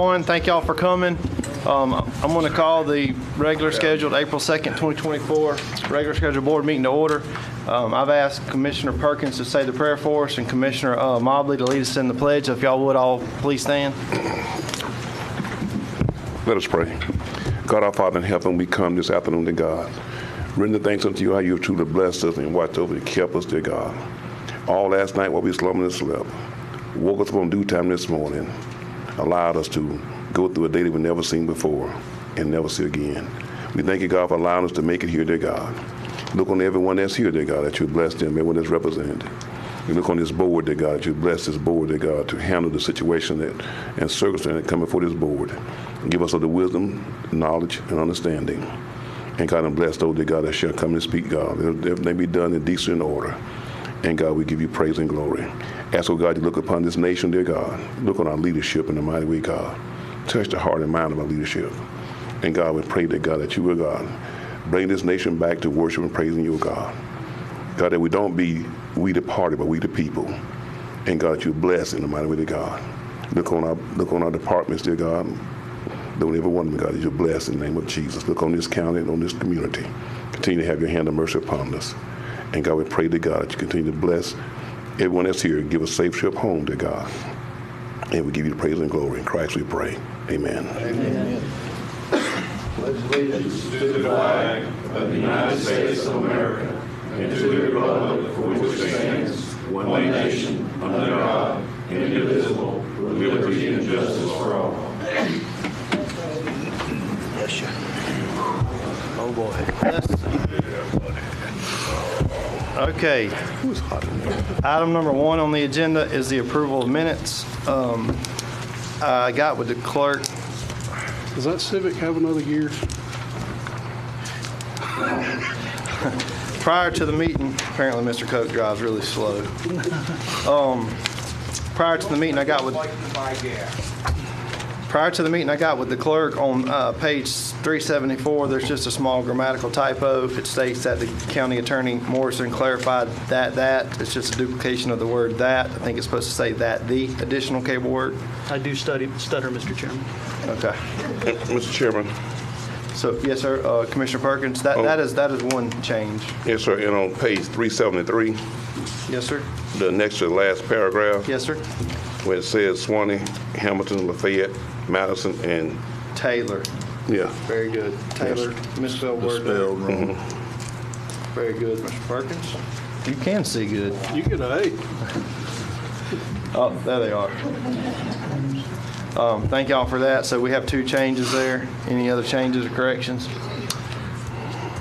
everyone. Thank y'all for coming. I'm going to call the regular scheduled April 2nd, 2024 regular scheduled board meeting to order. I've asked Commissioner Perkins to say the prayer for us and Commissioner Mobley to lead us in the pledge. So if y'all would all please stand. Let us pray. God, our Father in heaven, we come this afternoon to God. Render thanks unto you how you have truly blessed us and watched over and kept us, dear God. All last night while we slumbered and slept. Woke us up on due time this morning. Allowed us to go through a day that we've never seen before and never see again. We thank you, God, for allowing us to make it here, dear God. Look on everyone that's here, dear God, that you bless them, everyone that's represented. We look on this board, dear God, that you bless this board, dear God, to handle the situation and circumstance that come before this board. Give us all the wisdom, knowledge, and understanding. And God, and bless those, dear God, that shall come and speak, God. Everything be done in decent order. And God, we give you praise and glory. Ask, oh God, to look upon this nation, dear God. Look on our leadership in the mighty way, God. Touch the heart and mind of our leadership. And God, we pray, that God, that you will, God, bring this nation back to worship and praising you, God. God, that we don't be we the party, but we the people. And God, that you bless in the mighty way, dear God. Look on our departments, dear God. Don't ever want them, God, that you bless in the name of Jesus. Look on this county and on this community. Continue to have your hand of mercy upon us. And God, we pray to God that you continue to bless everyone that's here. Give us a safe trip home, dear God. And we give you the praise and glory. In Christ we pray. Amen. Amen. Pledge allegiance to the flag of the United States of America and to the republic for which it stands, one nation, under God, indivisible, with liberty and justice for all. Bless you. Oh, boy. Okay. Item number 1 on the agenda is the approval of minutes. I got with the clerk. Does that Civic have another gear? Prior to the meeting, apparently Mr. Coke drives really slow. Prior to the meeting, I got with the clerk on page 374. There's just a small grammatical typo. It states that the county attorney Morrison clarified that. It's just a duplication of the word that. I think it's supposed to say that the additional cable word. I do stutter, Mr. Chairman. Okay. Mr. Chairman. So, yes, sir. Commissioner Perkins, that is one change. Yes, sir. And on page 373, Yes, sir. the next to the last paragraph, Yes, sir. where it says Suwannee, Hamilton, Lafayette, Madison, and Taylor. yeah. Very good. Taylor, misspelled word. Wrong. Very good, Mr. Perkins. You can see good. You get an A. Oh, there they are. Thank y'all for that. So we have 2 changes there. Any other changes or corrections?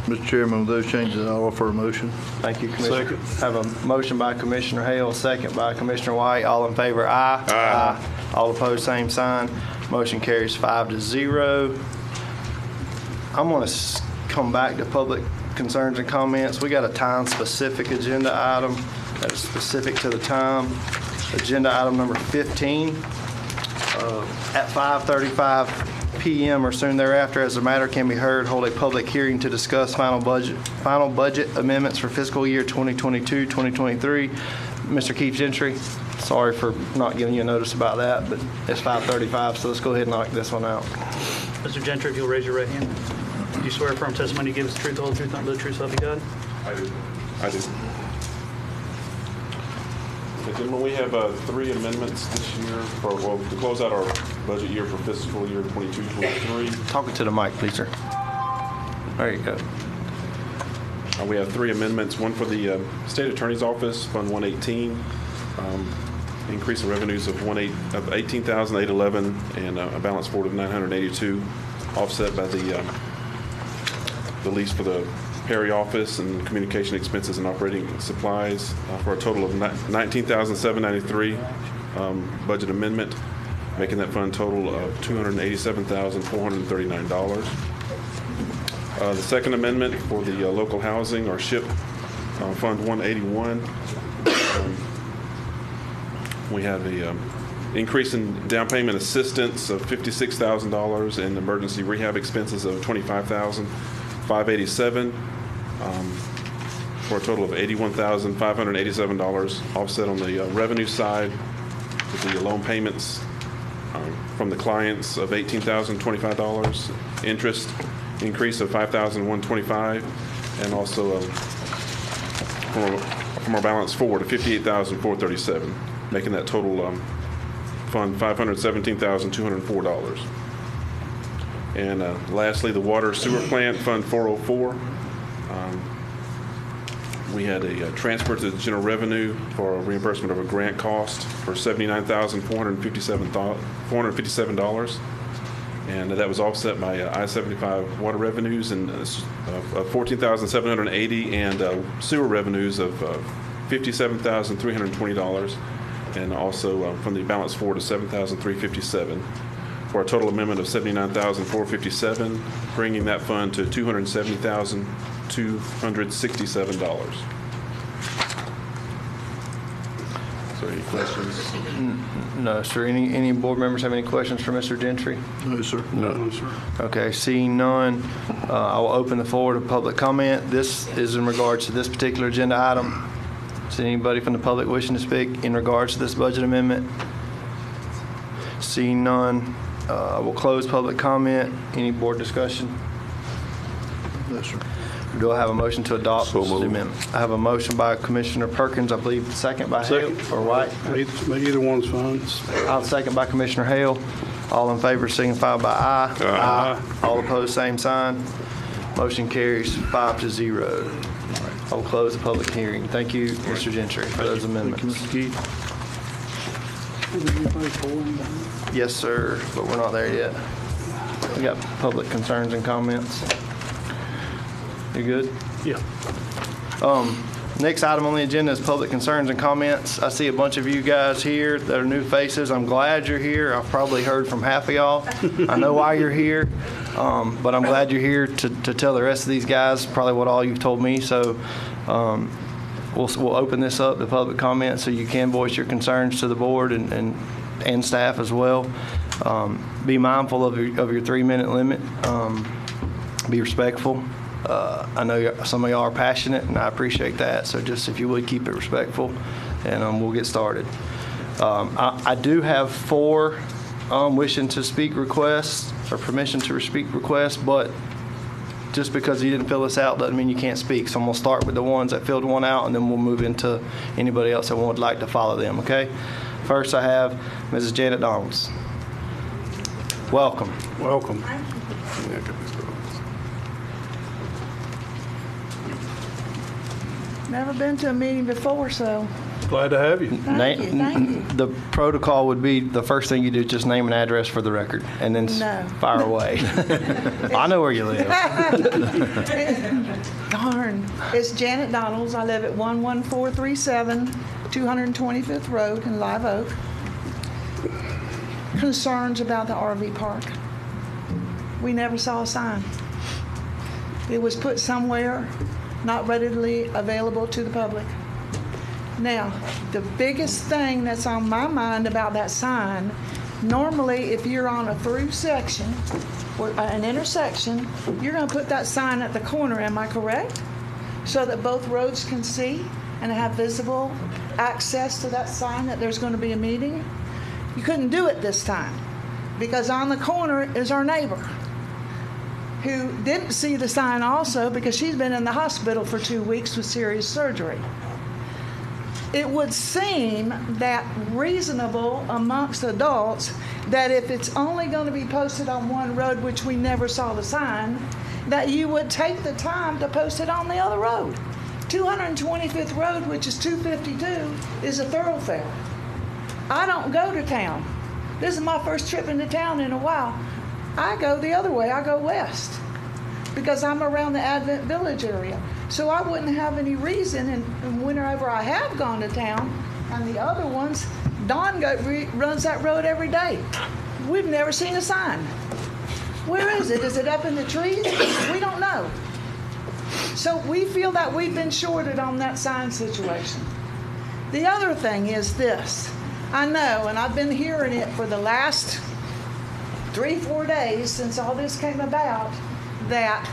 Mr. Chairman, with those changes, I'll offer a motion. Thank you, Commissioner. Have a motion by Commissioner Hale, second by Commissioner White. All in favor, aye. Aye. All opposed, same sign. Motion carries 5-0. I'm going to come back to public concerns and comments. We got a time-specific agenda item that is specific to the time. Agenda item number 15. At 5:35 p.m. or soon thereafter, as the matter can be heard, hold a public hearing to discuss final budget amendments for fiscal year 2022-2023. Mr. Keith Gentry, sorry for not giving you a notice about that, but it's 5:35, so let's go ahead and knock this one out. Mr. Gentry, if you'll raise your right hand. Do you swear firm testimony you give us the truth, the whole truth, and the truth, so help you God? I do. Gentlemen, we have 3 amendments this year to close out our budget year for fiscal year 22-23. Talking to the mic, please, sir. There you go. We have 3 amendments. One for the State Attorney's Office, Fund 118, increase in revenues of $18,811 and a balance forward of $982, offset by the lease for the Perry office and communication expenses and operating supplies for a total of $19,793 budget amendment, making that fund total of $287,439. The second amendment for the local housing or SHIP Fund 181, we have a increase in down payment assistance of $56,000 and emergency rehab expenses of $25,587 for a total of $81,587, offset on the revenue side with the loan payments from the clients of $18,025, interest increase of $5,125, and also from our balance forward to $58,437, making that total fund $517,204. And lastly, the water sewer plant, Fund 404. We had a transfer to the general revenue for a reimbursement of a grant cost for $79,457. And that was offset by I-75 water revenues and $14,780 and sewer revenues of $57,320, and also from the balance forward to $7,357, for a total amendment of $79,457, bringing that fund to $270,267. So any questions? No, sir. Any board members have any questions for Mr. Gentry? No, sir. No, sir. Okay, seeing none, I will open the floor to public comment. This is in regards to this particular agenda item. Is there anybody from the public wishing to speak in regards to this budget amendment? Seeing none, I will close public comment. Any board discussion? No, sir. Do I have a motion to adopt So this moved. amendment? I have a motion by Commissioner Perkins, I believe, second by Hale Second. or White. Either one's fine. I'll second by Commissioner Hale. All in favor signify by aye. Aye. All opposed, same sign. Motion carries 5-0. I'll close the public hearing. Thank you, Mr. Gentry, for those Thank you, amendments. Mr. Keith. Yes, sir, but we're not there yet. We got public concerns and comments. You good? Yeah. Next item on the agenda is public concerns and comments. I see a bunch of you guys here that are new faces. I'm glad you're here. I've probably heard from half of y'all. I know why you're here, but I'm glad you're here to tell the rest of these guys probably what all you've told me. So we'll open this up to public comment so you can voice your concerns to the board and staff as well. Be mindful of your 3-minute limit. Be respectful. I know some of y'all are passionate, and I appreciate that. So just if you would keep it respectful, and we'll get started. I do have 4 wishing to speak requests or permission to speak requests, but just because you didn't fill this out doesn't mean you can't speak. So I'm going to start with the ones that filled one out, and then we'll move into anybody else that would like to follow them, okay? First, I have Mrs. Janet Donalds. Welcome. Welcome. Never been to a meeting before, so Glad to have you. thank you. The protocol would be the first thing you do, just name an address for the record, and then No. fire away. I know where you live. Darn. It's Janet Donalds. I live at 11437 225th Road in Live Oak. Concerns about the RV park. We never saw a sign. It was put somewhere not readily available to the public. Now, the biggest thing that's on my mind about that sign, normally if you're on a through section or an intersection, you're going to put that sign at the corner, am I correct? So that both roads can see and have visible access to that sign that there's going to be a meeting. You couldn't do it this time because on the corner is our neighbor who didn't see the sign also because she's been in the hospital for 2 weeks with serious surgery. It would seem that reasonable amongst adults that if it's only going to be posted on one road, which we never saw the sign, that you would take the time to post it on the other road. 225th Road, which is 252, is a thoroughfare. I don't go to town. This is my first trip into town in a while. I go the other way. I go west because I'm around the Advent Village area. So I wouldn't have any reason, and whenever I have gone to town, and the other ones, Don runs that road every day. We've never seen a sign. Where is it? Is it up in the trees? We don't know. So we feel that we've been shorted on that sign situation. The other thing is this. I know, and I've been hearing it for the last 3-4 days since all this came about, that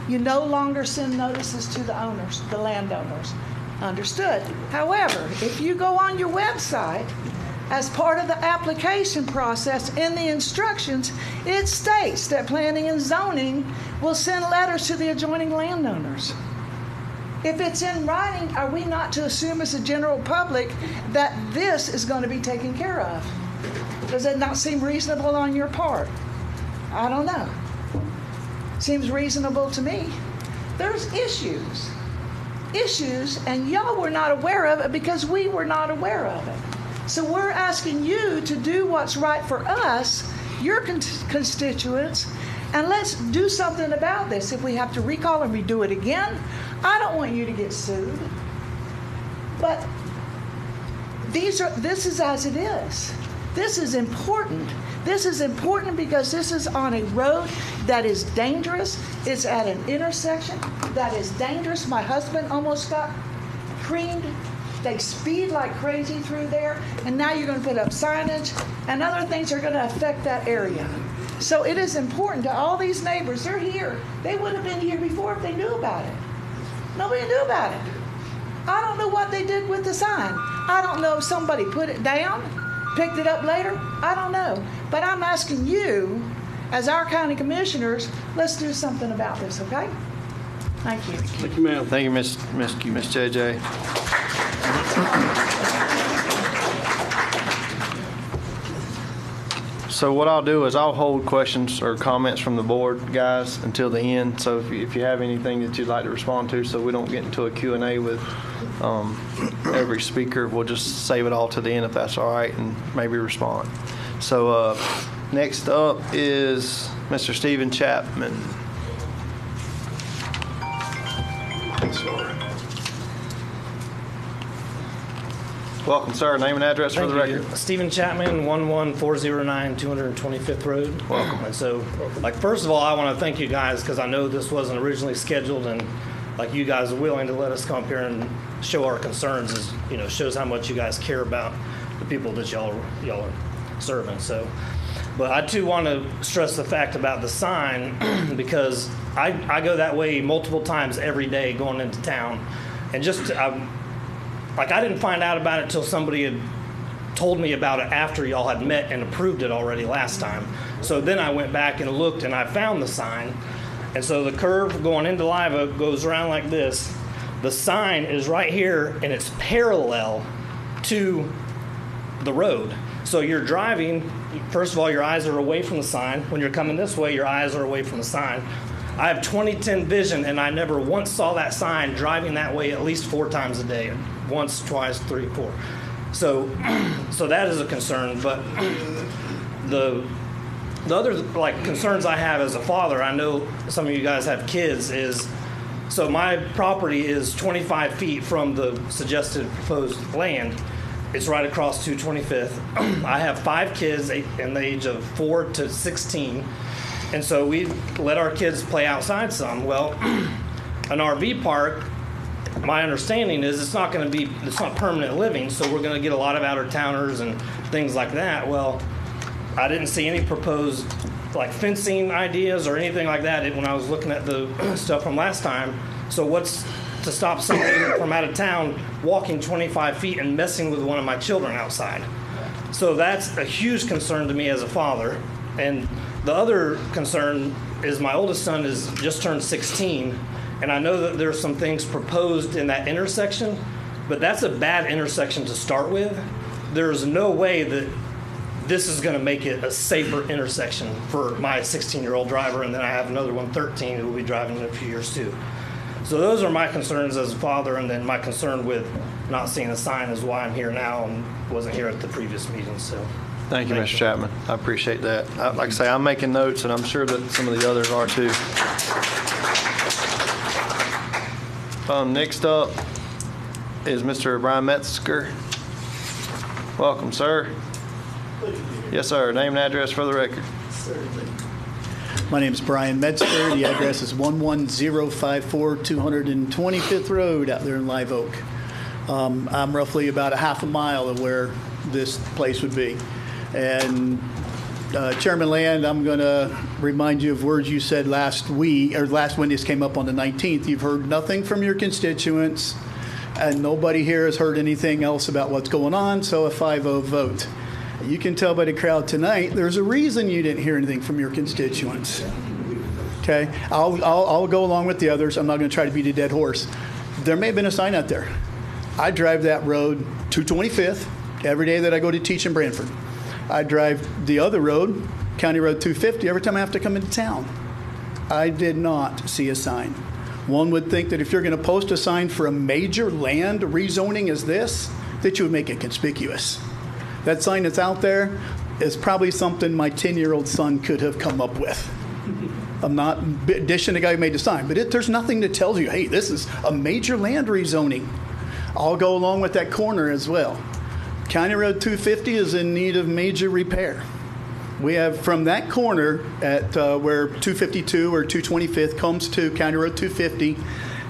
you no longer send notices to the owners, the landowners. Understood. However, if you go on your website as part of the application process in the instructions, it states that planning and zoning will send letters to the adjoining landowners. If it's in writing, are we not to assume as a general public that this is going to be taken care of? Does it not seem reasonable on your part? I don't know. Seems reasonable to me. There's issues, and y'all were not aware of it because we were not aware of it. So we're asking you to do what's right for us, your constituents, and let's do something about this. If we have to recall and redo it again, I don't want you to get sued. But this is as it is. This is important. This is important because this is on a road that is dangerous. It's at an intersection that is dangerous. My husband almost got creamed. They speed like crazy through there, and now you're going to put up signage, and other things are going to affect that area. So it is important to all these neighbors. They're here. They would have been here before if they knew about it. Nobody knew about it. I don't know what they did with the sign. I don't know if somebody put it down, picked it up later. I don't know. But I'm asking you, as our county commissioners, let's do something about this, okay? Thank you. Thank you, ma'am. Thank you, Miss JJ. So what I'll do is I'll hold questions or comments from the board, guys, until the end. So if you have anything that you'd like to respond to, so we don't get into a Q&A with every speaker, we'll just save it all to the end if that's all right, and maybe respond. So next up is Mr. Stephen Chapman. Welcome, sir. Name and address for the record. Stephen Chapman, 11409 225th Road. Welcome. And so, first of all, I want to thank you guys because I know this wasn't originally scheduled, and you guys are willing to let us come up here and show our concerns is, shows how much you guys care about the people that y'all are serving. So, but I too want to stress the fact about the sign because I go that way multiple times every day going into town, and I didn't find out about it until somebody had told me about it after y'all had met and approved it already last time. So then I went back and looked and I found the sign. And so the curve going into Live Oak goes around like this. The sign is right here and it's parallel to the road. So you're driving, first of all, your eyes are away from the sign. When you're coming this way, your eyes are away from the sign. I have 20/10 vision, and I never once saw that sign driving that way at least 4 times a day. Once, twice, 3, 4. So that is a concern. But the other concerns I have as a father, I know some of you guys have kids, is so my property is 25 feet from the suggested proposed land. It's right across 225th. I have 5 kids in the age of 4 to 16. And so we let our kids play outside some. Well, an RV park, my understanding is it's not permanent living, so we're going to get a lot of out-of-towners and things like that. Well, I didn't see any proposed fencing ideas or anything like that when I was looking at the stuff from last time. So what's to stop somebody from out of town walking 25 feet and messing with one of my children outside? So that's a huge concern to me as a father. And the other concern is my oldest son is just turned 16, and I know that there's some things proposed in that intersection, but that's a bad intersection to start with. There's no way that this is going to make it a safer intersection for my 16-year-old driver, and then I have another one, 13, who will be driving in a few years too. So those are my concerns as a father, and then my concern with not seeing a sign is why I'm here now and wasn't here at the previous meeting. So. Thank you, Mr. Chapman. I appreciate that. Like I say, I'm making notes, and I'm sure that some of the others are too. Next up is Mr. Brian Metzger. Welcome, sir. Yes, sir. Name and address for the record. Certainly. My name is Brian Metzger. The address is 11054 225th Road out there in Live Oak. I'm roughly about a half a mile of where this place would be. And Chairman Land, I'm going to remind you of words you said last week, or last when this came up on the 19th. You've heard nothing from your constituents, and nobody here has heard anything else about what's going on, so a 5-0 vote. You can tell by the crowd tonight, there's a reason you didn't hear anything from your constituents. Okay? I'll go along with the others. I'm not going to try to beat a dead horse. There may have been a sign out there. I drive that road, 225th, every day that I go to teach in Branford. I drive the other road, County Road 250, every time I have to come into town. I did not see a sign. One would think that if you're going to post a sign for a major land rezoning as this, that you would make it conspicuous. That sign that's out there is probably something my 10-year-old son could have come up with. I'm not dishing the guy who made the sign, but there's nothing that tells you, hey, this is a major land rezoning. I'll go along with that corner as well. County Road 250 is in need of major repair. We have from that corner at where 252 or 225th comes to County Road 250,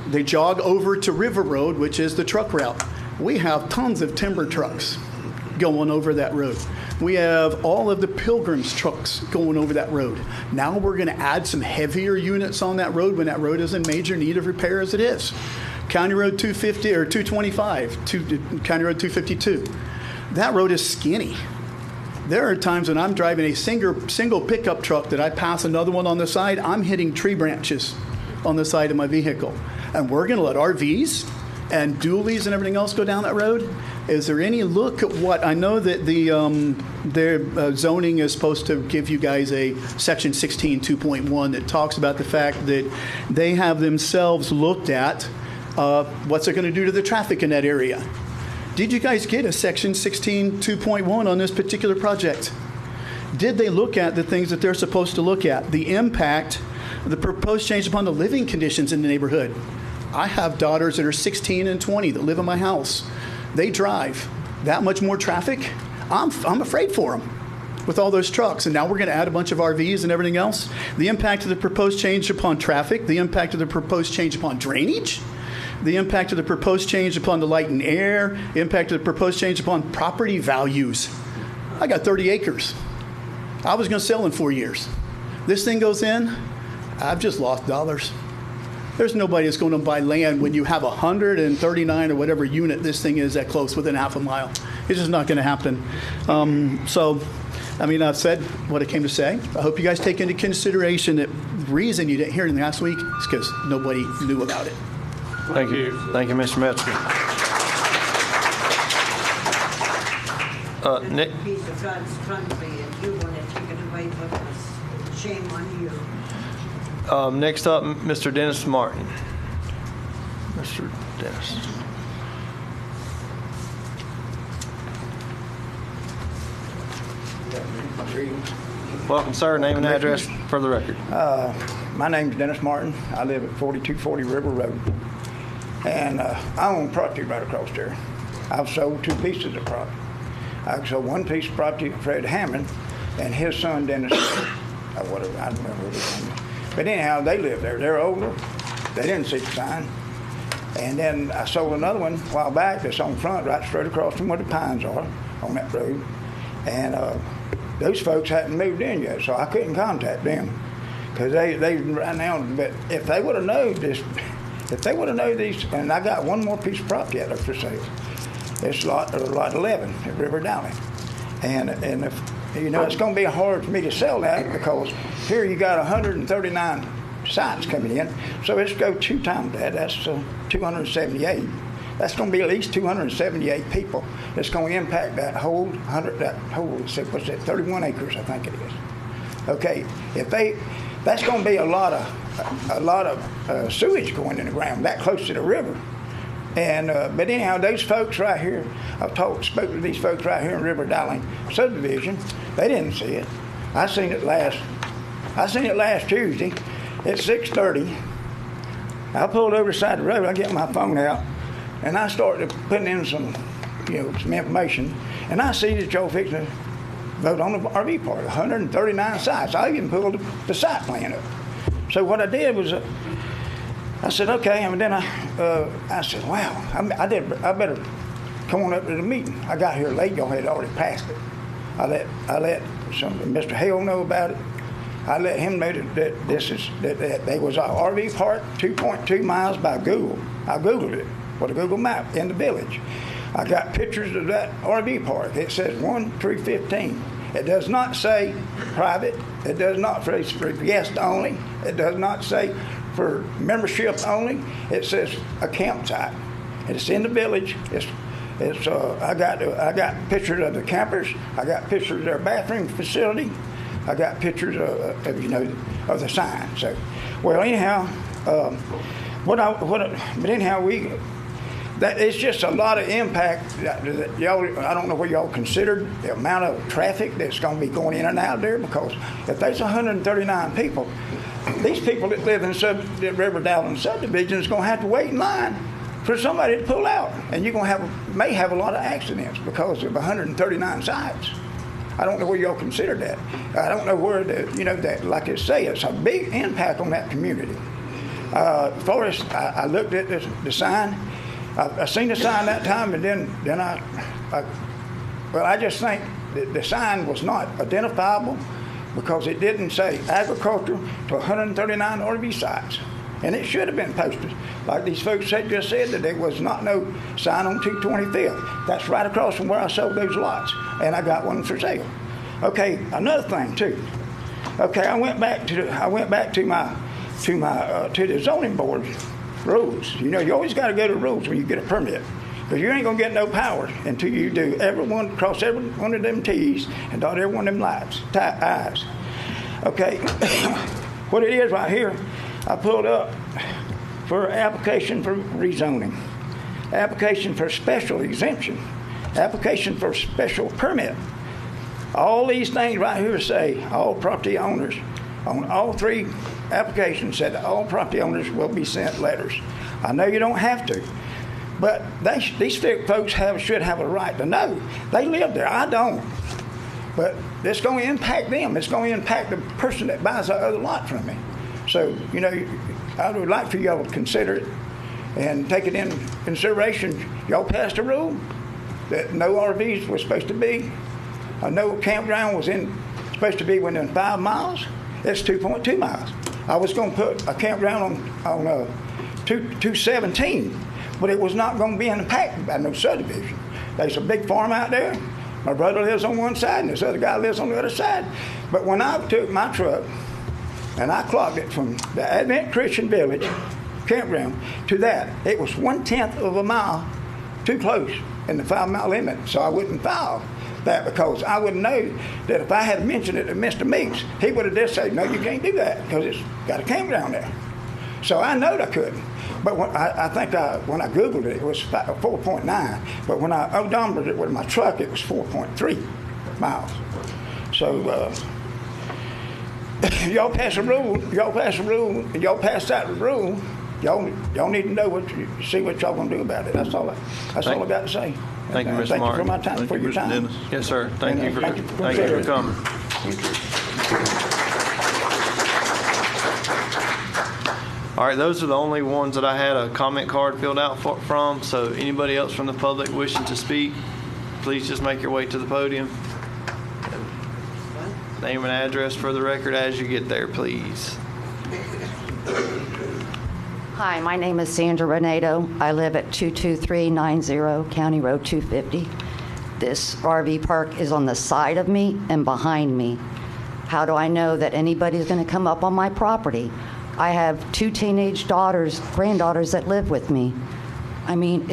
they jog over to River Road, which is the truck route. We have tons of timber trucks going over that road. We have all of the Pilgrims trucks going over that road. Now we're going to add some heavier units on that road when that road is in major need of repair as it is. County Road 250 or 225, County Road 252. That road is skinny. There are times when I'm driving a single pickup truck that I pass another one on the side, I'm hitting tree branches on the side of my vehicle. And we're going to let RVs and dualies and everything else go down that road? Is there any look at what, I know that their zoning is supposed to give you guys a section 16 2.1 that talks about the fact that they have themselves looked at what's it going to do to the traffic in that area. Did you guys get a section 16 2.1 on this particular project? Did they look at the things that they're supposed to look at? The impact, the proposed change upon the living conditions in the neighborhood. I have daughters that are 16 and 20 that live in my house. They drive that much more traffic. I'm afraid for them with all those trucks. And now we're going to add a bunch of RVs and everything else. The impact of the proposed change upon traffic, the impact of the proposed change upon drainage, the impact of the proposed change upon the light and air, the impact of the proposed change upon property values. I got 30 acres. I was going to sell in 4 years. This thing goes in, I've just lost dollars. There's nobody that's going to buy land when you have 139 or whatever unit this thing is that close within half a mile. It's just not going to happen. I've said what I came to say. I hope you guys take into consideration that the reason you didn't hear anything last week is because nobody knew about it. Thank you. Thank you, Mr. Metzger. Nick? Piece of God's country, and you want to take it away from us. Shame on you. Next up, Mr. Dennis Martin. Mr. Dennis. Welcome, sir. Name and address for the record. My name's Dennis Martin. I live at 4240 River Road. And I own property right across there. I've sold 2 pieces of property. I sold 1 piece of property to Fred Hammond and his son Dennis, or whatever, I don't remember what his name is. But anyhow, they live there. They're older. They didn't see the sign. And then I sold another one a while back that's on front, right straight across from where the pines are on that road. And those folks hadn't moved in yet, so I couldn't contact them. Because they right now, but if they would have known this, if they would have known these, and I got 1 more piece of property out there for sale. It's lot 11 at River Valley. And if, it's going to be hard for me to sell that because here you got 139 sites coming in. So let's go 2 times that. That's 278. That's going to be at least 278 people. It's going to impact that whole 31 acres, I think it is. Okay, that's going to be a lot of sewage going in the ground that close to the river. And but anyhow, those folks right here, spoke to these folks right here in River Valley subdivision. They didn't see it. I seen it last Tuesday at 6:30. I pulled over the side of the road. I get my phone out, and I started putting in some information. And I see that y'all fixing to vote on the RV park. 139 sites. I even pulled the site plan up. So what I did was, I said, okay, and then I said, wow, I better come on up to the meeting. I got here late. Y'all had already passed it. I let Mr. Hale know about it. I let him know that there was an RV park 2.2 miles by Google. I Googled it with a Google map in the village. I got pictures of that RV park. It says 1 through 15. It does not say private. It does not say for guest only. It does not say for membership only. It says a campsite. It's in the village. I got pictures of the campers. I got pictures of their bathroom facility. I got pictures of the sign. So, well, anyhow, that it's just a lot of impact that y'all. I don't know what y'all considered the amount of traffic that's going to be going in and out there, because if there's 139 people, these people that live in the River Dowling subdivision is going to have to wait in line for somebody to pull out, and you're going to may have a lot of accidents because of 139 sites. I don't know where y'all consider that. I don't know where that, like I say, it's a big impact on that community. As far as I looked at the sign, I seen the sign that time, and then I just think that the sign was not identifiable because it didn't say agriculture to 139 RV sites. And it should have been posted. Like these folks just said, that there was not no sign on 225th. That's right across from where I sold those lots. And I got one for sale. Okay, another thing too. Okay, I went back to the zoning board rules. You always got to go to rules when you get a permit, because you ain't gonna get no power until you do cross every one of them T's and dot every one of them I's. Okay, what it is right here, I pulled up for application for rezoning, application for special exemption, application for special permit. All these things right here say all property owners on all three applications said that all property owners will be sent letters. I know you don't have to, but these folks should have a right to know. They live there. I don't. But it's going to impact them. It's going to impact the person that buys the other lot from me. So, I would like for y'all to consider it and take it in consideration. Y'all passed a rule that no RVs was supposed to be, no campground was supposed to be within 5 miles. It's 2.2 miles. I was going to put a campground on 217, but it was not going to be impacted by no subdivision. There's a big farm out there. My brother lives on one side, and this other guy lives on the other side. But when I took my truck and I clocked it from the Advent Christian Village campground to that, it was 1/10 of a mile too close in the 5-mile limit, so I wouldn't file that, because I would know that if I had mentioned it to Mr. Meeks, he would have just said, no, you can't do that because it's got a campground there. So I knowed I couldn't. But when I Googled it, it was 4.9. But when I odometered it with my truck, it was 4.3 miles. So y'all pass a rule, and y'all pass that rule, y'all need to know see what y'all gonna do about it. That's all I got to say. Thank you, Mr. Thank Martin. you for my time. For your time. Dennis. Yes, sir. Thank you for coming. All right, those are the only ones that I had a comment card filled out from. So anybody else from the public wishing to speak, please just make your way to the podium. Name and address for the record as you get there, please. Hi, my name is Sandra Renato. I live at 22390 County Road 250. This RV park is on the side of me and behind me. How do I know that anybody's going to come up on my property? I have 2 teenage granddaughters that live with me. I mean,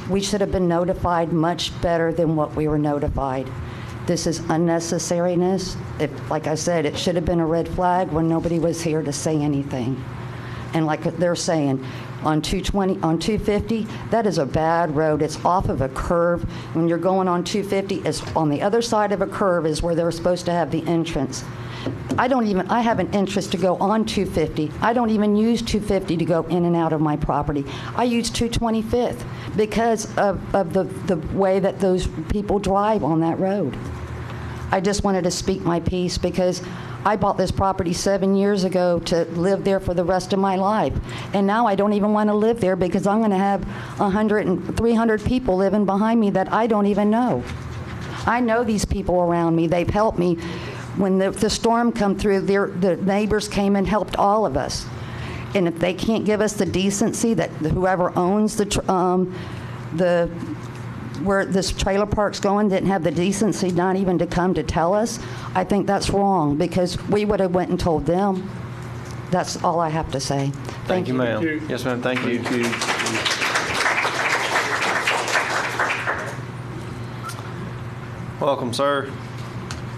we should have been notified much better than what we were notified. This is unnecessariness. Like I said, it should have been a red flag when nobody was here to say anything. And like they're saying, on 250, that is a bad road. It's off of a curve. When you're going on 250, it's on the other side of a curve is where they're supposed to have the entrance. I have an interest to go on 250. I don't even use 250 to go in and out of my property. I use 225th because of the way that those people drive on that road. I just wanted to speak my piece because I bought this property 7 years ago to live there for the rest of my life. And now I don't even want to live there because I'm going to have 100 and 300 people living behind me that I don't even know. I know these people around me. They've helped me. When the storm come through, the neighbors came and helped all of us. And if they can't give us the decency that whoever owns the where this trailer park's going didn't have the decency not even to come to tell us, I think that's wrong, because we would have went and told them. That's all I have to say. Thank you, ma'am. Yes, ma'am, thank you. Welcome, sir.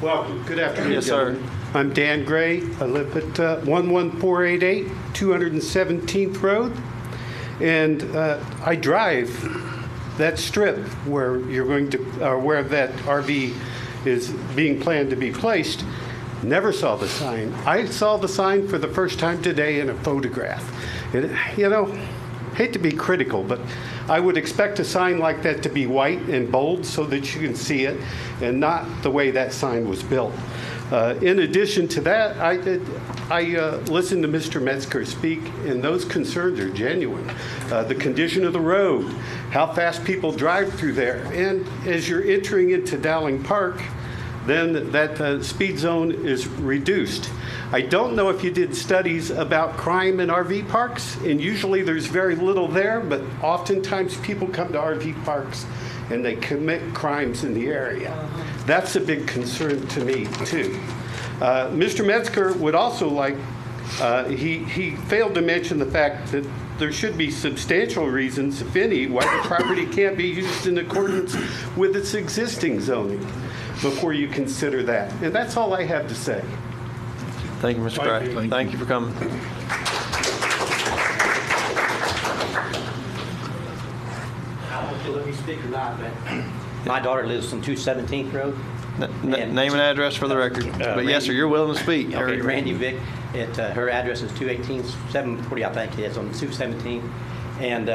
Welcome. Good afternoon. Yes, sir. I'm Dan Gray. I live at 11488 217th Road, and I drive that strip where you're going to, where that RV is being planned to be placed. Never saw the sign. I saw the sign for the first time today in a photograph. And, you know, hate to be critical, but I would expect a sign like that to be white and bold so that you can see it, and not the way that sign was built. In addition to that, I listened to Mr. Metzger speak, and those concerns are genuine. The condition of the road, how fast people drive through there, and as you're entering into Dowling Park, then that speed zone is reduced. I don't know if you did studies about crime in RV parks, and usually there's very little there, but oftentimes people come to RV parks and they commit crimes in the area. That's a big concern to me, too. Mr. Metzger would also like, he failed to mention the fact that there should be substantial reasons, if any, why the property can't be used in accordance with its existing zoning before you consider that. And that's all I have to say. Thank you, Mr. Gray. Thank you for coming. I don't know if you'll let me speak or not, but my daughter lives on 217th Road. Name and address for the record. But yes, sir, you're willing to speak. Okay, Randy Vick. Her address is 218, 740, I think it is, on 217. And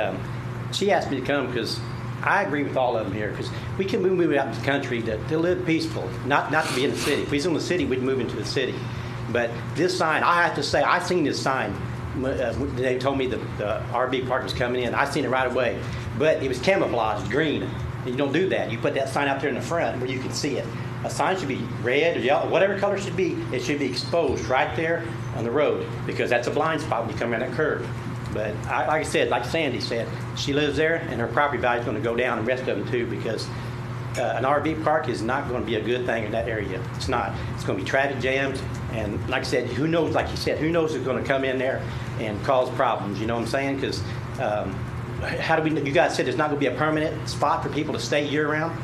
she asked me to come because I agree with all of them here, because we can move out to the country to live peaceful, not to be in the city. If we was in the city, we'd move into the city. But this sign, I have to say, I seen this sign. They told me the RV park was coming in. I seen it right away. But it was camouflaged, green. And you don't do that. You put that sign out there in the front where you can see it. A sign should be red or yellow, whatever color it should be exposed right there on the road, because that's a blind spot when you come around that curve. But like I said, like Sandy said, she lives there and her property value is going to go down, and the rest of them too, because an RV park is not going to be a good thing in that area. It's not. It's going to be traffic jams, and like I said, who knows, like you said, who knows who's going to come in there and cause problems, you know what I'm saying? Because how do we, you guys said there's not going to be a permanent spot for people to stay year-round?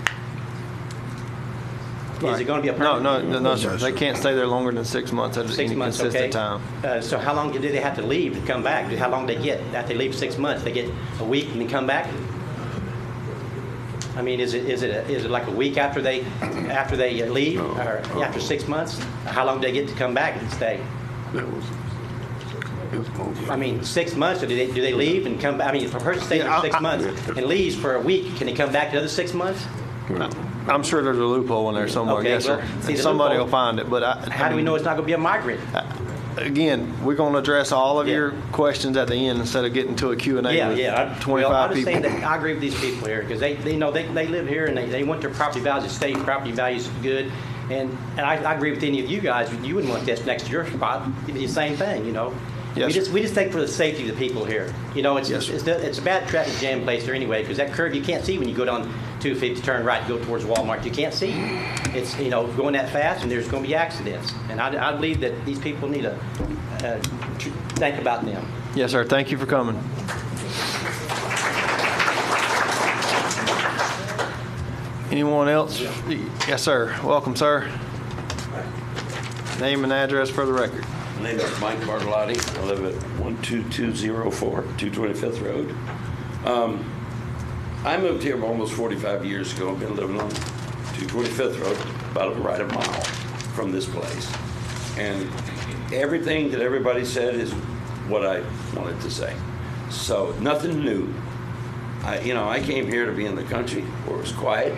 Is it going to be a permanent? No, sir. They can't stay there longer than 6 months at any consistent time. So how long do they have to leave to come back? How long do they get after they leave 6 months? They get a week and then come back? I mean, is it like a week after they leave, or after 6 months? How long do they get to come back and stay? I mean, 6 months. Do they leave and come back? I mean, if a person stays for 6 months and leaves for a week, can they come back the other 6 months? I'm sure there's a loophole in there somewhere. Okay, yes, well, sir. see, Somebody will find it. But how do we know it's not going to be a migrant? Again, we're going to address all of your questions at the end instead of getting to a Q&A with 25 well, I'm just people. saying that I agree with these people here, because they know they live here and they want their property values to stay property values good. And I agree with any of you guys. You wouldn't want this next to your spot. It'd be the same thing, you know. Yes, we just think for the safety of the people here. You know, it's a bad traffic jam place there anyway, because that curve you can't see when you go down 250 turn right to go towards Walmart. You can't see. It's, you know, going that fast, and there's going to be accidents. And I believe that these people need to think about them. Yes, sir. Thank you for coming. Anyone else? Yes, sir. Welcome, sir. Name and address for the record. My name is Mike Bartolotti. I live at 12204 225th Road. I moved here almost 45 years ago. I've been living on 225th Road, about right a mile from this place. And everything that everybody said is what I wanted to say. So nothing new. I came here to be in the country where it was quiet,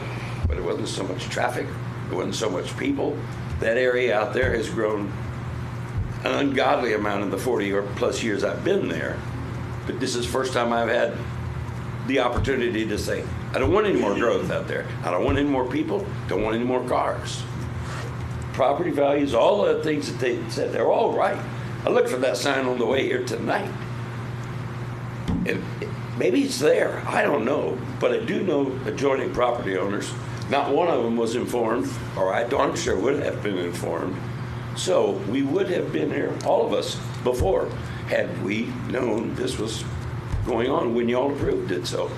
but it wasn't so much traffic. It wasn't so much people. That area out there has grown an ungodly amount in the 40 or plus years I've been there. But this is the first time I've had the opportunity to say, I don't want any more growth out there. I don't want any more people. Don't want any more cars. Property values, all the things that they said, they're all right. I looked for that sign on the way here tonight. Maybe it's there. I don't know. But I do know adjoining property owners. Not one of them was informed, or I darn sure would have been informed. So we would have been here, all of us, before, had we known this was going on when y'all approved it. So,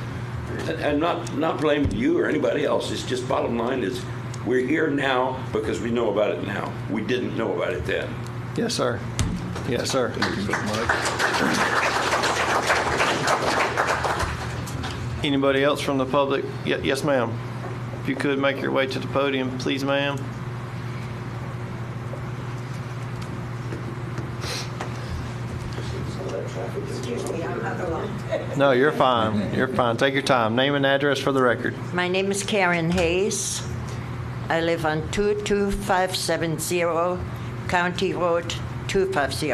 and not blaming you or anybody else. It's just bottom line is we're here now because we know about it now. We didn't know about it then. Yes, sir. Yes, sir. Anybody else from the public? Yes, ma'am. If you could make your way to the podium, please, ma'am. Excuse me, I'm not alone. No, you're fine. You're fine. Take your time. Name and address for the record. My name is Karen Hayes. I live on 22570 County Road 250,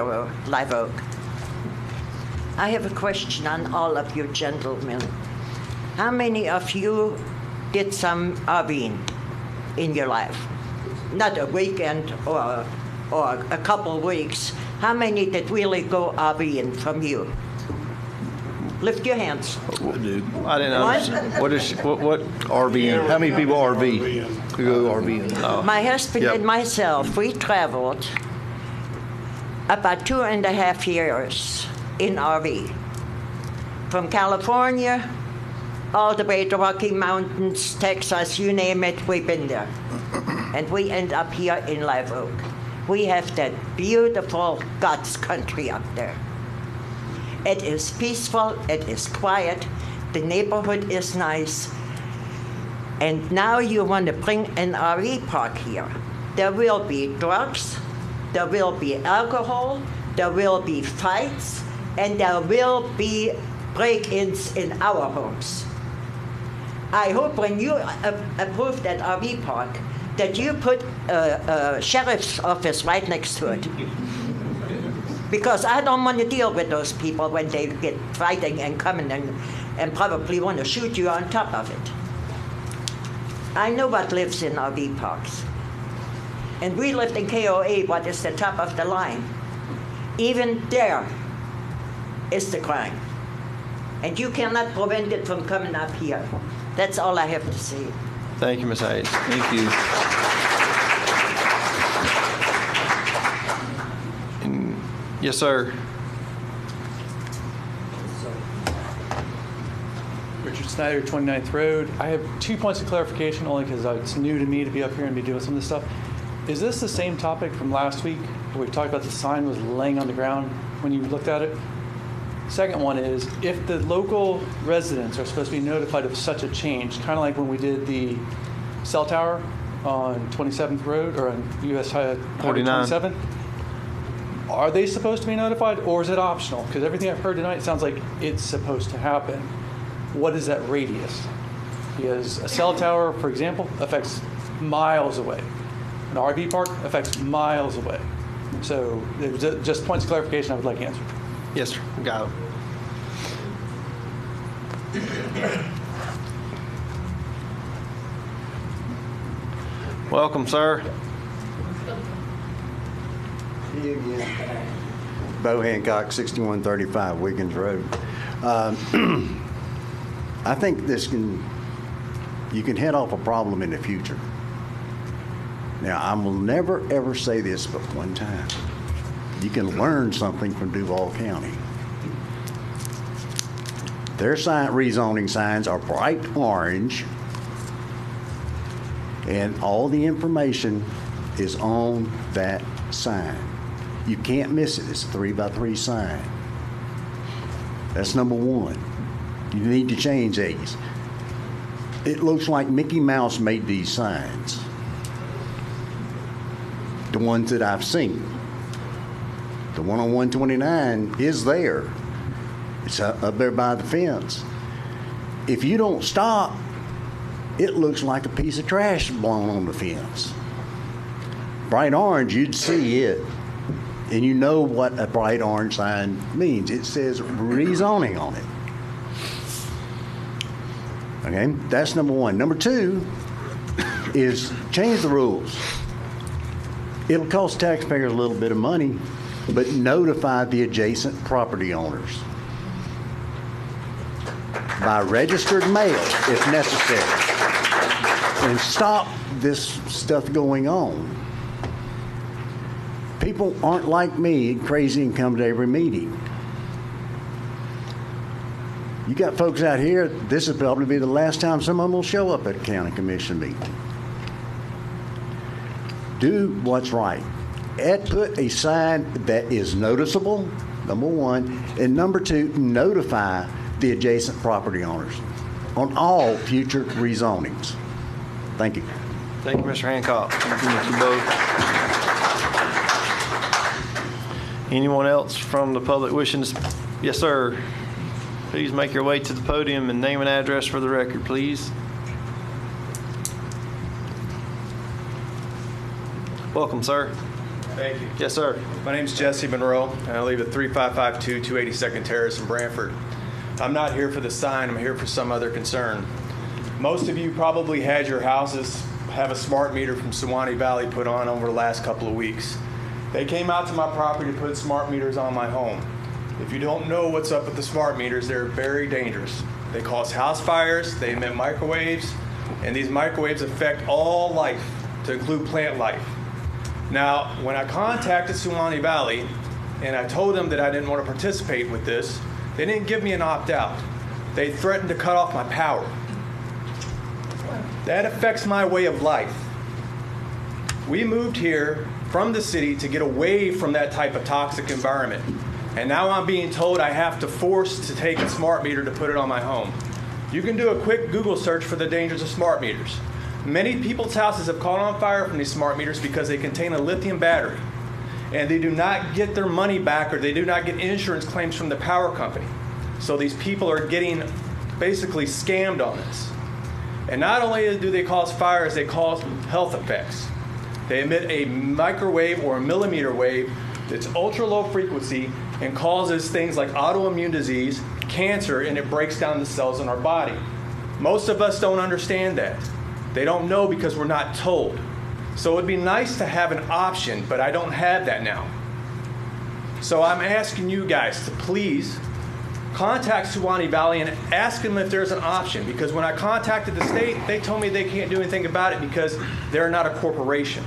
Live Oak. I have a question on all of you gentlemen. How many of you did some RVing in your life? Not a weekend or a couple weeks. How many did really go RVing from you? Lift your hands. I do. I didn't understand. What RVing. How many people RV? We go RVing. My husband Yep. and myself, we traveled about 2.5 years in RV. From California all the way to Rocky Mountains, Texas, you name it, we've been there. And we end up here in Live Oak. We have that beautiful God's country up there. It is peaceful, it is quiet, the neighborhood is nice. And now you want to bring an RV park here. There will be drugs, there will be alcohol, there will be fights, and there will be break-ins in our homes. I hope when you approve that RV park, that you put a sheriff's office right next to it. Because I don't want to deal with those people when they get fighting and coming and probably want to shoot you on top of it. I know what lives in RV parks. And we lived in KOA, what is the top of the line. Even there is the crime. And you cannot prevent it from coming up here. That's all I have to say. Thank you, Ms. Hayes. Thank you. Yes, sir. Richard Snyder, 29th Road. I have 2 points of clarification, only because it's new to me to be up here and be doing some of this stuff. Is this the same topic from last week where we talked about the sign was laying on the ground when you looked at it? Second one is, if the local residents are supposed to be notified of such a change, kind of like when we did the cell tower on 27th Road or on US Highway 27, are they supposed to be notified or is it optional? Because everything I've heard tonight sounds like it's supposed to happen. What is that radius? Because a cell tower, for example, affects miles away. An RV park affects miles away. So just points of clarification I would like answered. Yes, sir. Got it. Welcome, sir. Bo Hancock, 6135 Wiggins Road. I think you can head off a problem in the future. Now, I will never, ever say this but one time. You can learn something from Duval County. Their rezoning signs are bright orange, and all the information is on that sign. You can't miss it. It's a 3x3 sign. That's number one. You need to change these. It looks like Mickey Mouse made these signs. The ones that I've seen. The one on 129 is there. It's up there by the fence. If you don't stop, it looks like a piece of trash blown on the fence. Bright orange, you'd see it. And you know what a bright orange sign means. It says rezoning on it. Okay, that's number one. Number two is change the rules. It'll cost taxpayers a little bit of money, but notify the adjacent property owners. by registered mail if necessary, and stop this stuff going on. People aren't like me, crazy and come to every meeting. You got folks out here, this will probably be the last time some of them will show up at a county commission meeting. Do what's right. Put a sign that is noticeable, number one, and number two, notify the adjacent property owners on all future rezonings. Thank you. Thank you, Mr. Hancock. Thank you both. Anyone else from the public wishing to? Yes, sir. Please make your way to the podium and name and address for the record, please. Welcome, sir. Thank you. Yes, sir. My name's Jesse Monroe, and I live at 3552 282nd Terrace in Brantford. I'm not here for the sign. I'm here for some other concern. Most of you probably had your houses have a smart meter from Suwannee Valley put on over the last couple of weeks. They came out to my property to put smart meters on my home. If you don't know what's up with the smart meters, they're very dangerous. They cause house fires, they emit microwaves, and these microwaves affect all life, to include plant life. Now, when I contacted Suwannee Valley and I told them that I didn't want to participate with this, they didn't give me an opt-out. They threatened to cut off my power. That affects my way of life. We moved here from the city to get away from that type of toxic environment. And now I'm being told I have to force to take a smart meter to put it on my home. You can do a quick Google search for the dangers of smart meters. Many people's houses have caught on fire from these smart meters because they contain a lithium battery. And they do not get their money back, or they do not get insurance claims from the power company. So these people are getting basically scammed on this. And not only do they cause fires, they cause health effects. They emit a microwave or a millimeter wave that's ultra low frequency and causes things like autoimmune disease, cancer, and it breaks down the cells in our body. Most of us don't understand that. They don't know because we're not told. So it'd be nice to have an option, but I don't have that now. So I'm asking you guys to please contact Suwannee Valley and ask them if there's an option, because when I contacted the state, they told me they can't do anything about it because they're not a corporation.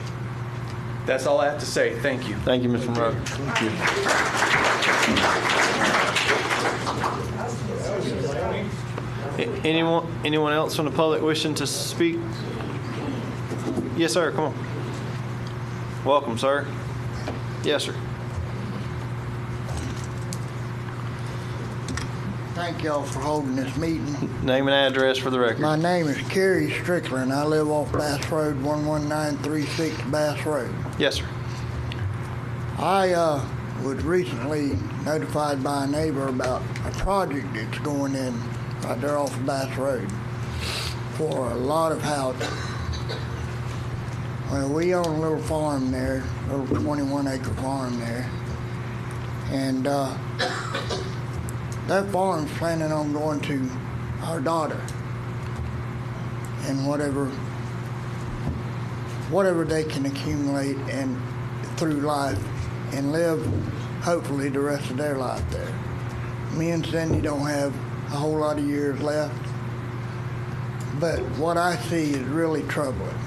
That's all I have to say. Thank you. Thank you, Mr. Monroe. Thank you. Anyone else from the public wishing to speak? Yes, sir. Come on. Welcome, sir. Yes, sir. Thank y'all for holding this meeting. Name and address for the record. My name is Kerry Strickland. I live off Bass Road, 11936 Bass Road. Yes, sir. I was recently notified by a neighbor about a project that's going in right there off of Bass Road for a lot of houses. Well, we own a little farm there, a little 21-acre farm there, and that farm's planning on going to our daughter, and whatever they can accumulate and through life and live, hopefully, the rest of their life there. Me and Cindy don't have a whole lot of years left, but what I see is really troubling.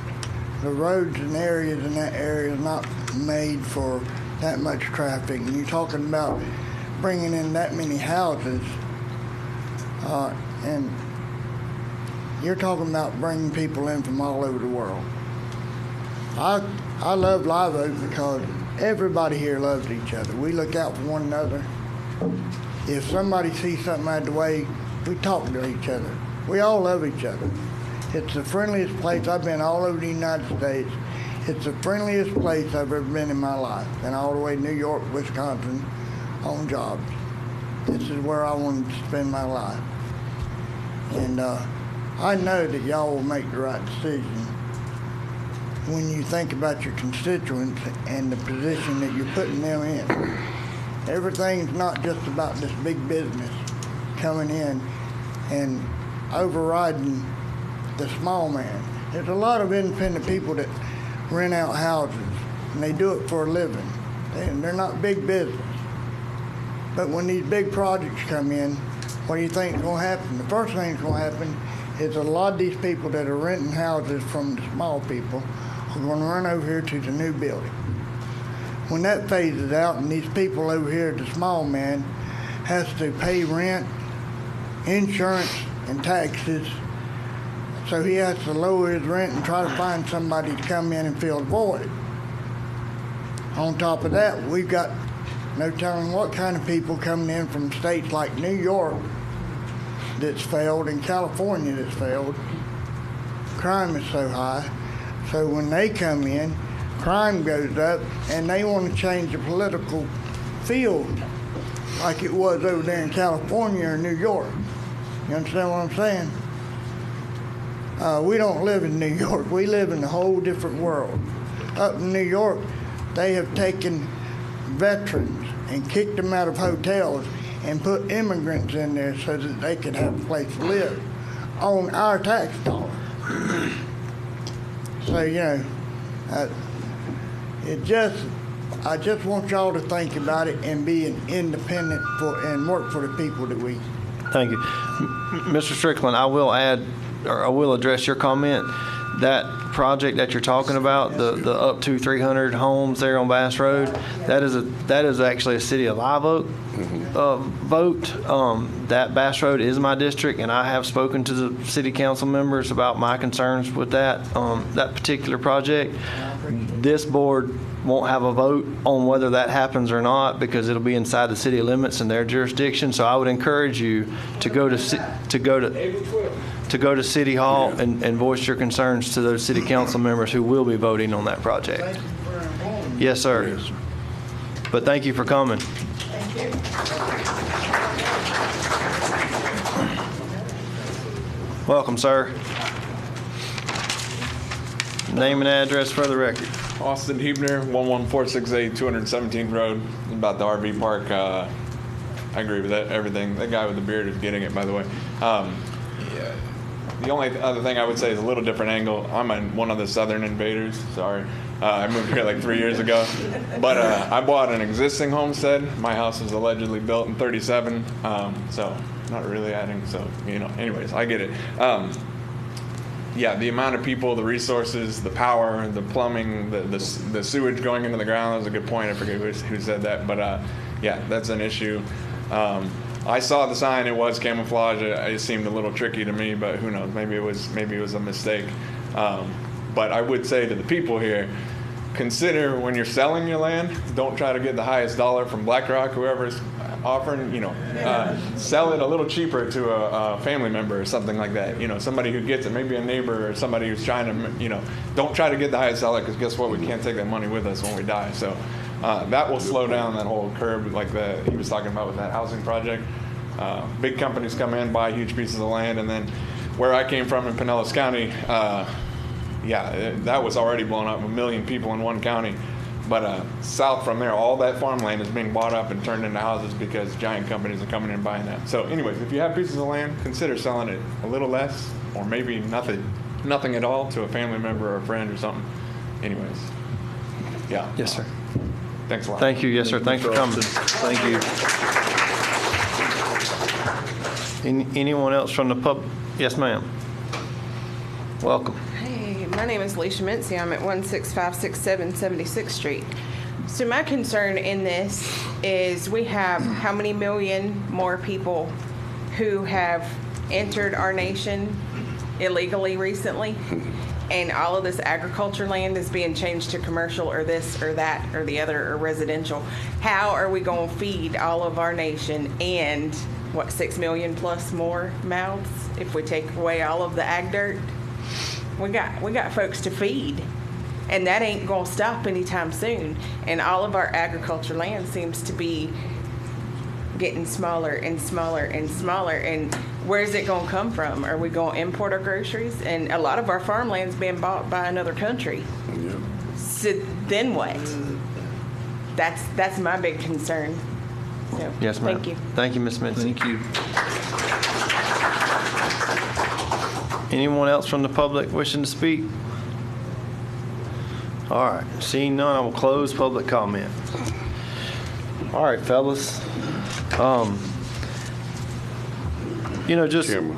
The roads and areas in that area is not made for that much traffic, and you're talking about bringing in that many houses, and you're talking about bringing people in from all over the world. I love Live Oak because everybody here loves each other. We look out for one another. If somebody sees something out of the way, we talk to each other. We all love each other. It's the friendliest place. I've been all over the United States. It's the friendliest place I've ever been in my life. And all the way to New York, Wisconsin, on jobs. This is where I wanted to spend my life. And I know that y'all will make the right decision when you think about your constituents and the position that you're putting them in. Everything's not just about this big business coming in and overriding the small man. There's a lot of independent people that rent out houses, and they do it for a living. They're not big business. But when these big projects come in, what do you think is going to happen? The first thing that's going to happen is a lot of these people that are renting houses from the small people are going to run over here to the new building. When that phases out and these people over here, the small man, has to pay rent, insurance, and taxes, so he has to lower his rent and try to find somebody to come in and fill the void. On top of that, we've got no telling what kind of people coming in from states like New York that's failed and California that's failed. Crime is so high. So when they come in, crime goes up and they want to change the political field like it was over there in California or New York. You understand what I'm saying? We don't live in New York. We live in a whole different world. Up in New York, they have taken veterans and kicked them out of hotels and put immigrants in there so that they could have a place to live on our tax dollars. So, you know, I just want y'all to think about it and be an independent and work for the people that we. Thank you. Mr. Strickland, I will add, or I will address your comment. That project that you're talking about, the up to 300 homes there on Bass Road, that is actually a City of Live Oak vote. That Bass Road is my district, and I have spoken to the city council members about my concerns with that particular project. This board won't have a vote on whether that happens or not because it'll be inside the city limits and their jurisdiction. So I would encourage you to go to City Hall and voice your concerns to those city council members who will be voting on that project. Thank you for informing me. Yes, sir. Yes. But thank you for coming. Thank you. Welcome, sir. Name and address for the record. Austin Huebner, 11468 217th Road, about the RV park. I agree with that, everything. That guy with the beard is getting it, by the way. Yeah. The only other thing I would say is a little different angle. I'm one of the Southern invaders. Sorry. I moved here like 3 years ago. But I bought an existing homestead. My house was allegedly built in 37. So not really adding. So, you know, anyways, I get it. Yeah, the amount of people, the resources, the power, the plumbing, the sewage going into the ground, that was a good point. I forget who said that. But yeah, that's an issue. I saw the sign; it was camouflage. It seemed a little tricky to me, but who knows? Maybe it was a mistake. But I would say to the people here, consider when you're selling your land, don't try to get the highest dollar from BlackRock, whoever's offering. You know, sell it a little cheaper to a family member or something like that. You know, somebody who gets it, maybe a neighbor or somebody who's trying to. You know, don't try to get the highest dollar because guess what? We can't take that money with us when we die. So. That will slow down that whole curve like he was talking about with that housing project. Big companies come in, buy huge pieces of land, and then where I came from in Pinellas County, that was already blown up, 1 million people in one county. But south from there, all that farmland is being bought up and turned into houses because giant companies are coming in and buying that. So anyways, if you have pieces of land, consider selling it a little less or maybe nothing at all to a family member or a friend or something. Anyways, yeah. Yes, sir. Thanks a lot. Thank you. Yes, sir. Thanks for coming. Thank you. Anyone else from the pub? Yes, ma'am. Welcome. Hey, my name is Leisha Mincy. I'm at 16567 76th Street. So my concern in this is we have how many million more people who have entered our nation illegally recently? And all of this agriculture land is being changed to commercial or this or that or the other or residential. How are we going to feed all of our nation and 6 million plus more mouths if we take away all of the ag dirt? We got folks to feed, and that ain't going to stop anytime soon. And all of our agriculture land seems to be getting smaller and smaller and smaller. And where's it going to come from? Are we going to import our groceries? And a lot of our farmland's being bought by another country. Yeah. So then what? That's my big concern. So, Yes, ma'am. Thank you. Thank you, Ms. Mincy. Thank you. Anyone else from the public wishing to speak? All right. Seeing none, I will close public comment. All right, fellas. just. Chairman,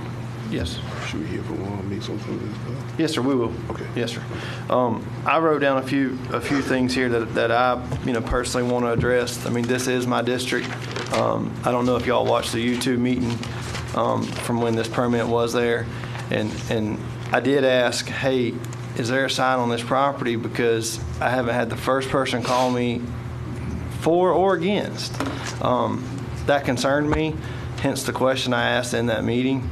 Yes. should we hear from me something? Yes, sir, we will. Okay. Yes, sir. I wrote down a few things here that I, personally want to address. I mean, this is my district. I don't know if y'all watched the YouTube meeting from when this permit was there. And I did ask, hey, is there a sign on this property? Because I haven't had the first person call me for or against. That concerned me, hence the question I asked in that meeting.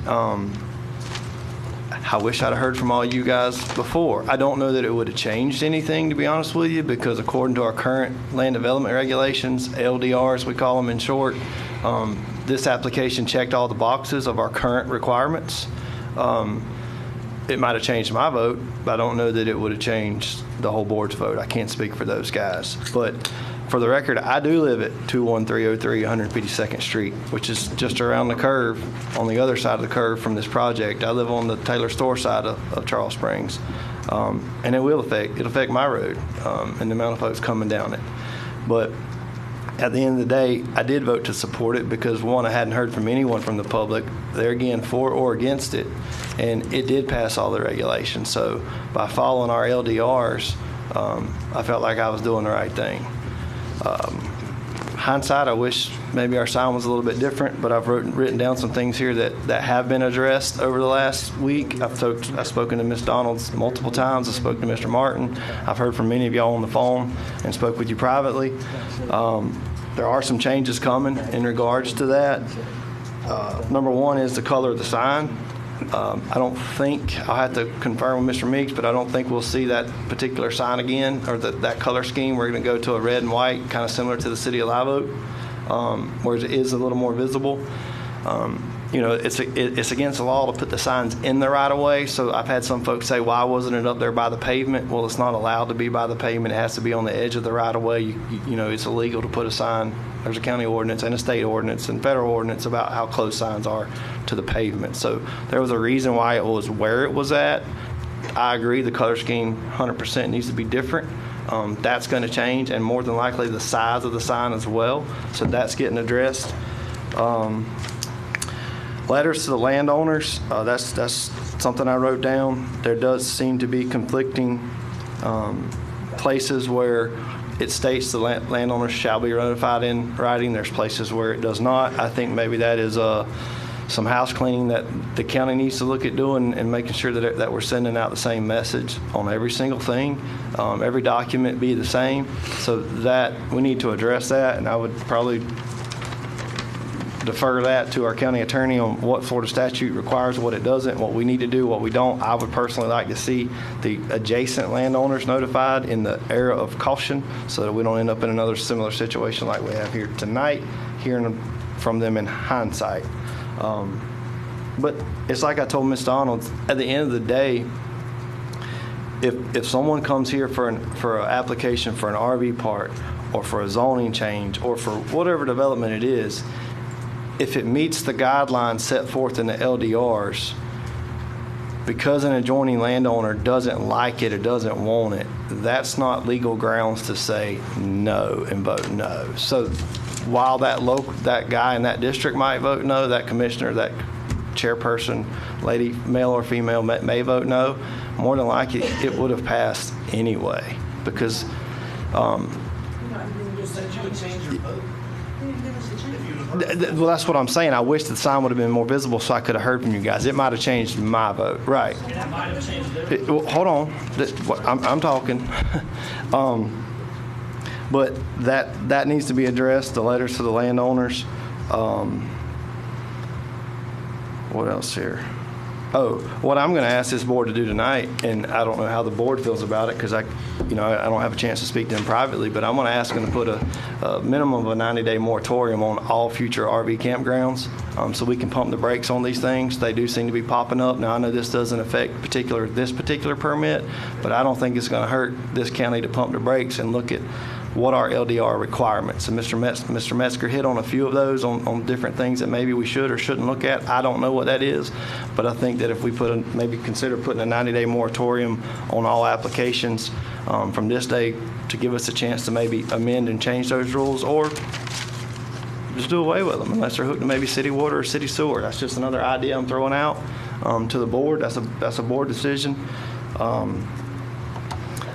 I wish I'd have heard from all you guys before. I don't know that it would have changed anything, to be honest with you, because according to our current land development regulations, LDRs, we call them in short, this application checked all the boxes of our current requirements. It might have changed my vote, but I don't know that it would have changed the whole board's vote. I can't speak for those guys. But for the record, I do live at 21303 152nd Street, which is just around the curve, on the other side of the curve from this project. I live on the Taylor Store side of Charles Springs. And it'll affect my road and the amount of folks coming down it. But at the end of the day, I did vote to support it because, one, I hadn't heard from anyone from the public. They're, again, for or against it. And it did pass all the regulations. So by following our LDRs, I felt like I was doing the right thing. Hindsight, I wish maybe our sign was a little bit different, but I've written down some things here that have been addressed over the last week. I've spoken to Ms. Donalds multiple times. I've spoken to Mr. Martin. I've heard from many of y'all on the phone and spoke with you privately. There are some changes coming in regards to that. Number one is the color of the sign. I don't think, I'll have to confirm with Mr. Meeks, but I don't think we'll see that particular sign again, or that color scheme. We're going to go to a red and white, kind of similar to the city of Live Oak, where it is a little more visible. It's against the law to put the signs in the right of way. So I've had some folks say, why wasn't it up there by the pavement? Well, it's not allowed to be by the pavement. It has to be on the edge of the right of way. It's illegal to put a sign. There's a county ordinance and a state ordinance and federal ordinance about how close signs are to the pavement. So there was a reason why it was where it was at. I agree, the color scheme 100% needs to be different. That's going to change, and more than likely the size of the sign as well. So that's getting addressed. Letters to the landowners, that's something I wrote down. There does seem to be conflicting places where it states the landowners shall be notified in writing. There's places where it does not. I think maybe that is some house cleaning that the county needs to look at doing and making sure that we're sending out the same message on every single thing. Every document be the same. So that we need to address that, and I would probably defer that to our county attorney on what Florida statute requires, what it doesn't, what we need to do, what we don't. I would personally like to see the adjacent landowners notified in the era of caution so that we don't end up in another similar situation like we have here tonight, hearing from them in hindsight. But it's like I told Ms. Donald, at the end of the day, if someone comes here for an application for an RV park or for a zoning change or for whatever development it is, if it meets the guidelines set forth in the LDRs, because an adjoining landowner doesn't like it or doesn't want it, that's not legal grounds to say no and vote no. So while that guy in that district might vote no, that commissioner, that chairperson, lady, male or female, may vote no, more than likely it would have passed anyway. Because well, that's what I'm saying. I wish the sign would have been more visible so I could have heard from you guys. It might have changed my vote. Right. Hold on. I'm talking. But that needs to be addressed, the letters to the landowners. What else here? Oh, what I'm going to ask this board to do tonight, and I don't know how the board feels about it because I don't have a chance to speak to them privately, but I'm going to ask them to put a minimum of a 90-day moratorium on all future RV campgrounds so we can pump the brakes on these things. They do seem to be popping up. Now, I know this doesn't affect this particular permit, but I don't think it's going to hurt this county to pump the brakes and look at what are LDR requirements. And Mr. Metzger hit on a few of those on different things that maybe we should or shouldn't look at. I don't know what that is, but I think that if we maybe consider putting a 90-day moratorium on all applications from this day to give us a chance to maybe amend and change those rules, or just do away with them unless they're hooked to maybe city water or city sewer. That's just another idea I'm throwing out to the board. That's a board decision.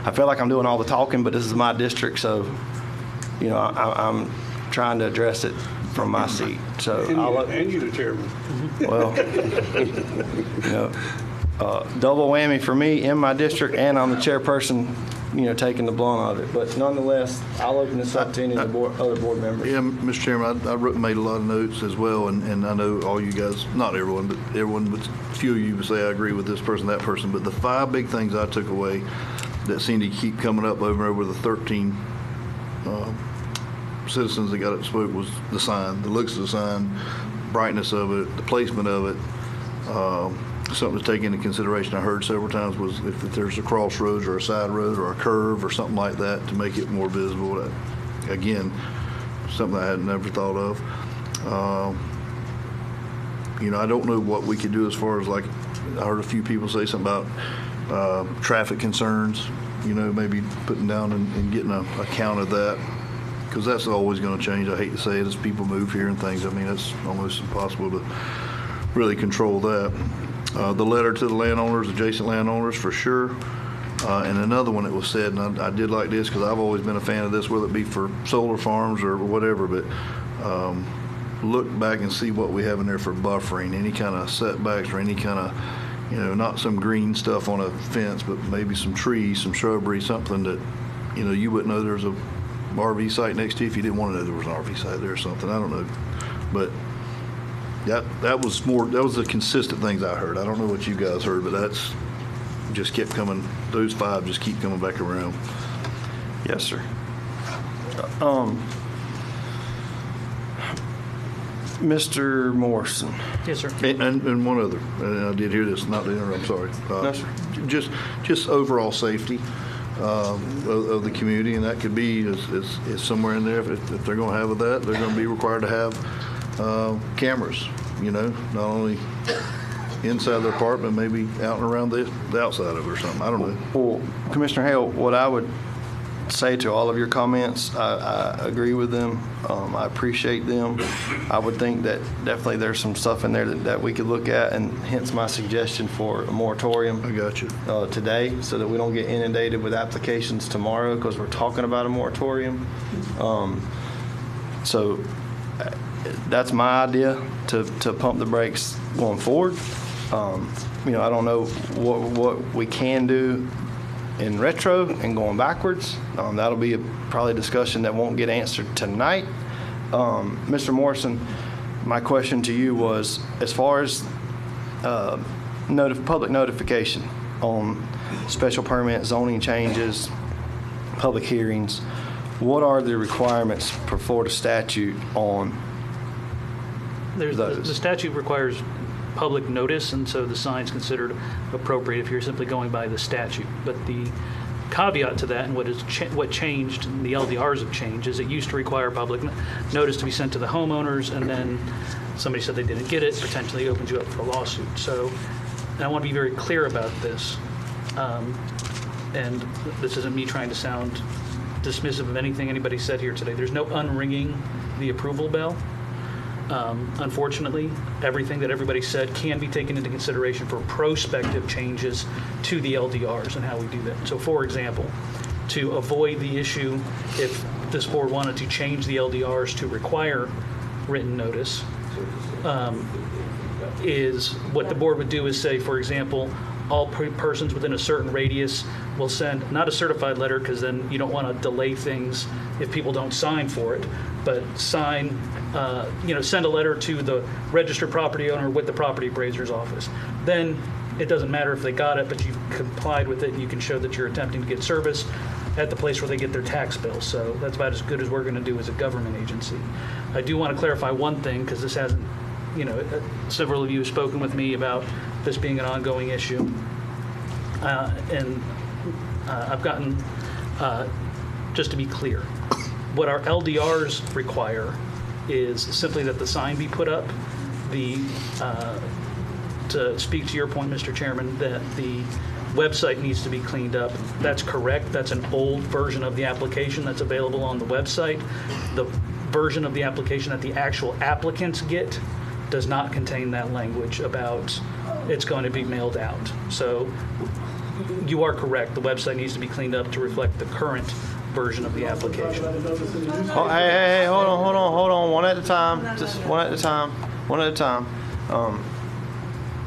I feel like I'm doing all the talking, but this is my district, so I'm trying to address it from my seat. So And you the chairman. well, double whammy for me in my district, and I'm the chairperson, taking the blunt of it. But nonetheless, I'll open this up to any of the other board members. Yeah, Mr. Chairman, I made a lot of notes as well, and I know all you guys, not everyone, but a few of you would say I agree with this person, that person. But the 5 big things I took away that seem to keep coming up over and over, the 13 citizens that got up and spoke, was the sign, the looks of the sign, brightness of it, the placement of it. Something to take into consideration I heard several times was if there's a crossroads or a side road or a curve or something like that to make it more visible. Again, something I had never thought of. I don't know what we could do as far as, like, I heard a few people say something about traffic concerns, maybe putting down and getting a count of that, because that's always going to change. I hate to say it, as people move here and things. I mean, it's almost impossible to really control that. The letter to the landowners, adjacent landowners, for sure. And another one that was said, and I did like this because I've always been a fan of this, whether it be for solar farms or whatever, but look back and see what we have in there for buffering, any kind of setbacks or any kind of, not some green stuff on a fence, but maybe some trees, some shrubbery, something that, you wouldn't know there's a RV site next to you if you didn't want to know there was an RV site there or something. I don't know. But that was the consistent things I heard. I don't know what you guys heard, but that's just kept coming. Those 5 just keep coming back around. Yes, sir. Mr. Morrison. Yes, sir. And one other, and I did hear this, not to interrupt, I'm sorry. No, sir. Just overall safety of the community, and that could be is somewhere in there. If they're going to have that, they're going to be required to have cameras, not only inside their apartment, maybe out and around the outside of it or something. I don't know. Well, Commissioner Hale, what I would say to all of your comments, I agree with them. I appreciate them. I would think that definitely there's some stuff in there that we could look at, and hence my suggestion for a moratorium. I got you. Today, so that we don't get inundated with applications tomorrow, because we're talking about a moratorium. So that's my idea to pump the brakes going forward. I don't know what we can do in retro and going backwards. That'll be probably a discussion that won't get answered tonight. Mr. Morrison, my question to you was, as far as public notification on special permit, zoning changes, public hearings, what are the requirements for Florida statute on those? The statute requires public notice, and so the sign's considered appropriate if you're simply going by the statute. But the caveat to that, and what changed, and the LDRs have changed, is it used to require public notice to be sent to the homeowners, and then somebody said they didn't get it, potentially opens you up for a lawsuit. So, and I want to be very clear about this, and this isn't me trying to sound dismissive of anything anybody said here today. There's no unringing the approval bell. Unfortunately, everything that everybody said can be taken into consideration for prospective changes to the LDRs and how we do that. So, for example, to avoid the issue, if this board wanted to change the LDRs to require written notice, is what the board would do is say, for example, all persons within a certain radius will send, not a certified letter, because then you don't want to delay things if people don't sign for it, but send a letter to the registered property owner with the property appraiser's office. Then it doesn't matter if they got it, but you've complied with it, and you can show that you're attempting to get service at the place where they get their tax bill. So that's about as good as we're going to do as a government agency. I do want to clarify one thing, because this hasn't, several of you have spoken with me about this being an ongoing issue. And I've gotten, just to be clear, what our LDRs require is simply that the sign be put up. To speak to your point, Mr. Chairman, that the website needs to be cleaned up. That's correct. That's an old version of the application that's available on the website. The version of the application that the actual applicants get does not contain that language about it's going to be mailed out. So you are correct. The website needs to be cleaned up to reflect the current version of the application. Oh, hey, hold on. One at a time. Just one at a time. One at a time.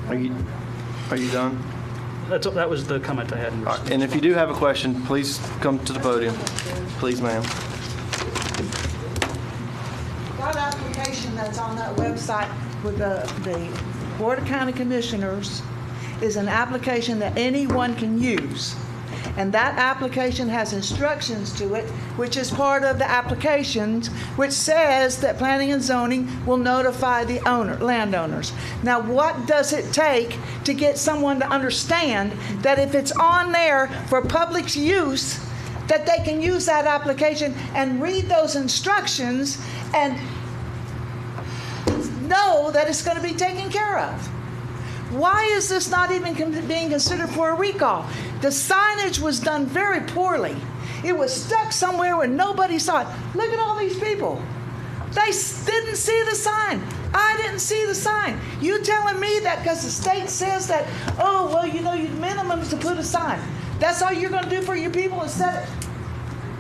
Are you done? That was the comment I had. In All right, and if you do have a question, please come to the podium. Please, ma'am. That application that's on that website with the Board of County Commissioners is an application that anyone can use. And that application has instructions to it, which is part of the applications, which says that planning and zoning will notify the landowners. Now, what does it take to get someone to understand that if it's on there for public use, that they can use that application and read those instructions and know that it's going to be taken care of? Why is this not even being considered for a recall? The signage was done very poorly. It was stuck somewhere where nobody saw it. Look at all these people. They didn't see the sign. I didn't see the sign. You telling me that because the state says that, oh, well, you know, your minimum is to put a sign. That's all you're going to do for your people and set it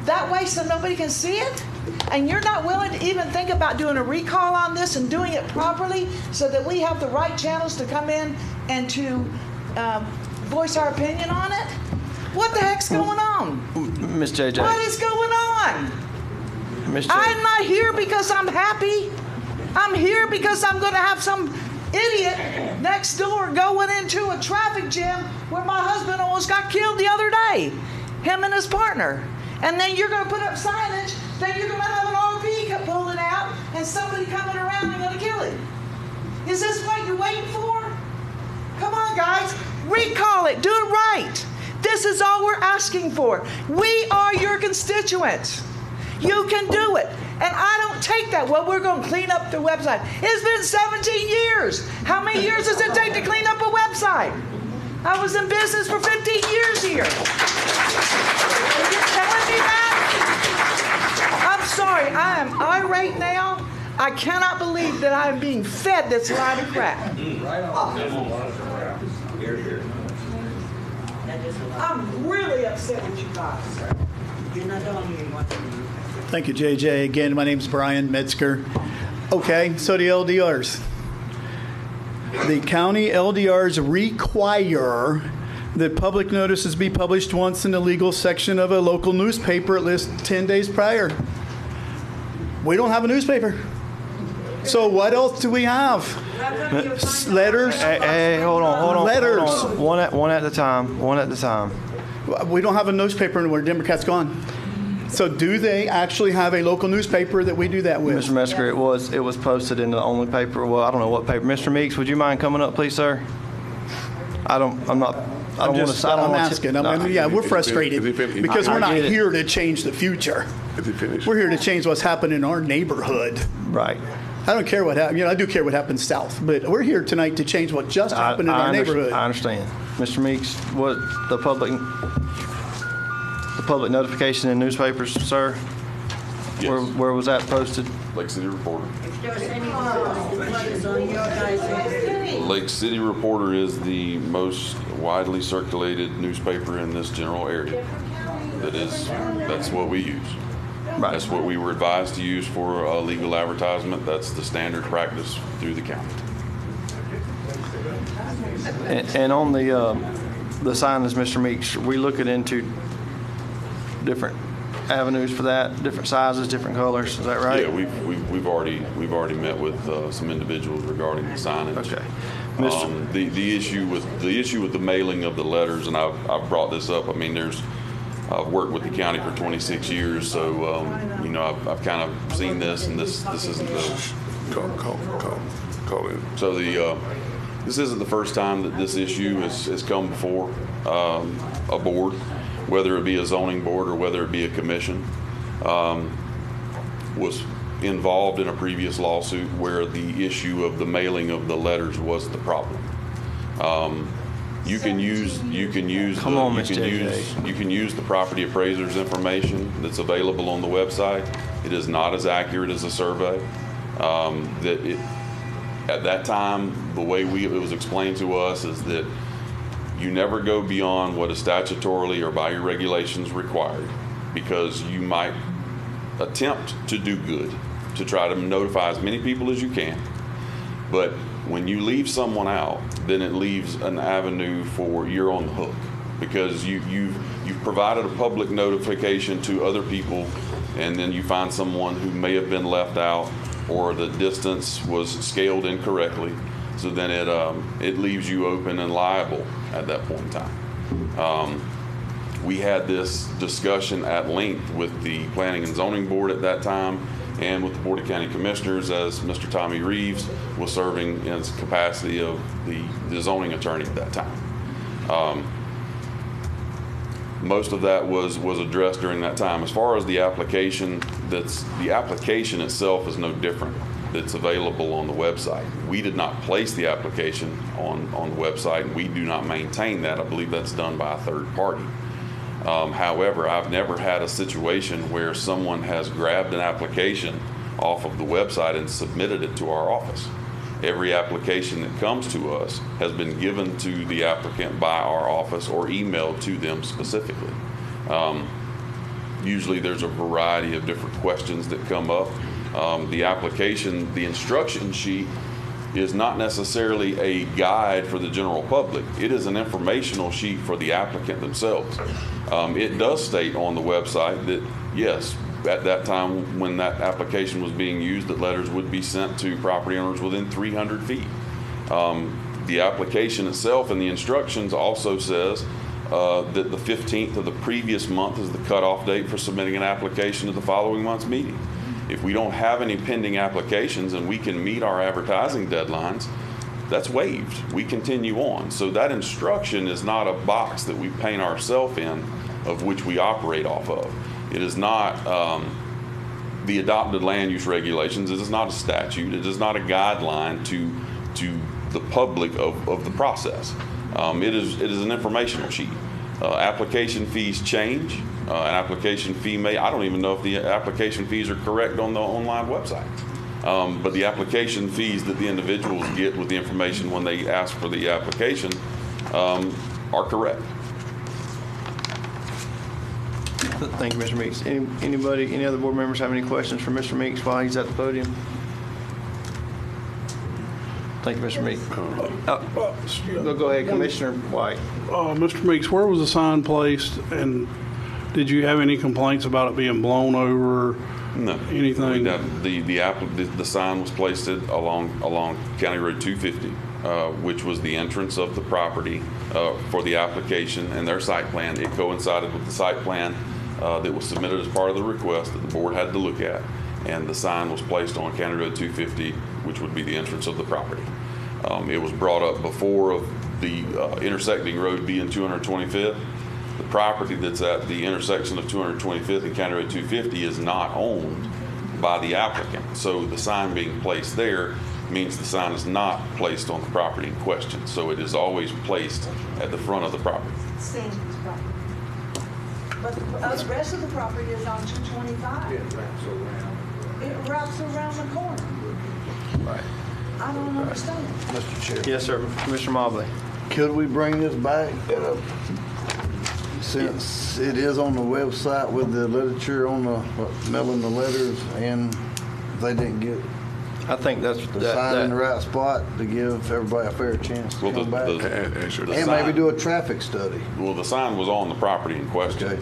that way so nobody can see it? And you're not willing to even think about doing a recall on this and doing it properly so that we have the right channels to come in and to voice our opinion on it? What the heck's going on? Miss JJ. What is going on? Miss JJ. I'm not here because I'm happy. I'm here because I'm going to have some idiot next door going into a traffic jam where my husband almost got killed the other day, him and his partner. And then you're going to put up signage, then you're going to have an RV pulling out and somebody coming around and going to kill him. Is this what you're waiting for? Come on, guys. Recall it. Do it right. This is all we're asking for. We are your constituents. You can do it. And I don't take that. Well, we're going to clean up the website. It's been 17 years. How many years does it take to clean up a website? I was in business for 15 years here. Are you telling me that? I'm sorry. I am irate now. I cannot believe that I am being fed this line of crap. I'm really upset with you guys. You're not on here. Thank you, JJ. Again, my name's Brian Metzger. Okay, so the LDRs. The county LDRs require that public notices be published once in the legal section of a local newspaper at least 10 days prior. We don't have a newspaper. So what else do we have? Letters? Hey, hold on. Letters. Hold on. One at a time. One at a time. We don't have a newspaper where Democrats gone. So do they actually have a local newspaper that we do that with? Mr. Metzger, it was posted in the only paper. Well, I don't know what paper. Mr. Meeks, would you mind coming up, please, sir? I'm asking. We're frustrated because we're not here to change the future. We're here to change what's happened in our neighborhood. Right. I don't care what happened. I do care what happens south, but we're here tonight to change what just happened in our neighborhood. I understand. Mr. Meeks, what the public notification in newspapers, sir? Yes. Where was that posted? Lake City Reporter. Lake City Reporter is the most widely circulated newspaper in this general area. That's what we use. Right. That's what we were advised to use for legal advertisement. That's the standard practice through the county. And on the sign, as Mr. Meeks, we looking into different avenues for that, different sizes, different colors. Is that right? Yeah, we've already met with some individuals regarding the signage. Okay. The issue with the mailing of the letters, and I've brought this up. I mean, I've worked with the county for 26 years, so I've kind of seen this, and this isn't the call in. So this isn't the first time that this issue has come before a board, whether it be a zoning board or whether it be a commission. Was involved in a previous lawsuit where the issue of the mailing of the letters was the problem. You can use the property appraiser's information that's available on the website. It is not as accurate as a survey. At that time, the way it was explained to us is that you never go beyond what is statutorily or by your regulations required, because you might attempt to do good, to try to notify as many people as you can. But when you leave someone out, then it leaves an avenue for you're on the hook, because you've provided a public notification to other people, and then you find someone who may have been left out, or the distance was scaled incorrectly. So then it leaves you open and liable at that point in time. We had this discussion at length with the Planning and Zoning Board at that time, and with the Board of County Commissioners, as Mr. Tommy Reeves was serving in his capacity of the zoning attorney at that time. Most of that was addressed during that time. As far as the application, the application itself is no different. It's available on the website. We did not place the application on the website, and we do not maintain that. I believe that's done by a third party. However, I've never had a situation where someone has grabbed an application off of the website and submitted it to our office. Every application that comes to us has been given to the applicant by our office or emailed to them specifically. Usually there's a variety of different questions that come up. The application, the instruction sheet, is not necessarily a guide for the general public. It is an informational sheet for the applicant themselves. It does state on the website that, yes, at that time when that application was being used, that letters would be sent to property owners within 300 feet. The application itself and the instructions also says that the 15th of the previous month is the cutoff date for submitting an application to the following month's meeting. If we don't have any pending applications and we can meet our advertising deadlines, that's waived. We continue on. So that instruction is not a box that we paint ourselves in, of which we operate off of. It is not the adopted land use regulations. It is not a statute. It is not a guideline to the public of the process. It is an informational sheet. Application fees change. An application fee I don't even know if the application fees are correct on the online website. But the application fees that the individuals get with the information when they ask for the application are correct. Thank you, Mr. Meeks. Any other board members have any questions for Mr. Meeks while he's at the podium? Thank you, Mr. Meeks. Go ahead, Commissioner White. Mr. Meeks, where was the sign placed, and did you have any complaints about it being blown over? No. Anything? The sign was placed along County Road 250, which was the entrance of the property for the application and their site plan. It coincided with the site plan that was submitted as part of the request that the board had to look at, and the sign was placed on County Road 250, which would be the entrance of the property. It was brought up before of the intersecting road being 225th. The property that's at the intersection of 225th and County Road 250 is not owned by the applicant. So the sign being placed there means the sign is not placed on the property in question. So it is always placed at the front of the property. Sandy's property. But the rest of the property is on 225. It wraps around. It wraps around the corner. Right. I don't understand. Mr. Chair. Yes, sir. Commissioner Mobley. Could we bring this back since it is on the website with the literature on the mailing the letters, and they didn't get I think that's the sign in the right spot to give everybody a fair chance to come back and maybe do a traffic study. Well, the sign was on the property in question. Okay.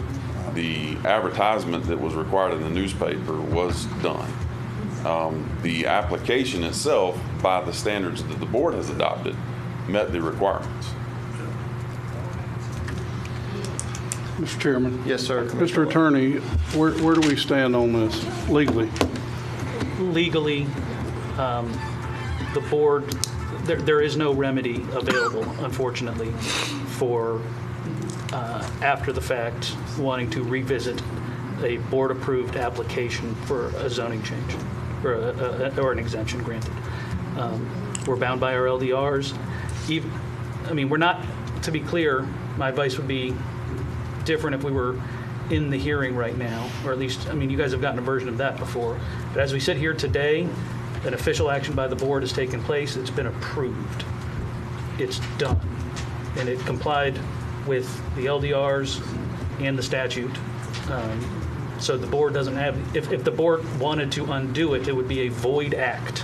The advertisement that was required in the newspaper was done. The application itself, by the standards that the board has adopted, met the requirements. Mr. Chairman. Yes, sir. Mr. Attorney, where do we stand on this legally? Legally, the board, there is no remedy available, unfortunately, for after the fact wanting to revisit a board-approved application for a zoning change or an exemption granted. We're bound by our LDRs. We're not, to be clear, my advice would be different if we were in the hearing right now, or at least, I mean, you guys have gotten a version of that before. But as we sit here today, an official action by the board has taken place. It's been approved. It's done. And it complied with the LDRs and the statute. So the board doesn't have, if the board wanted to undo it, it would be a void act.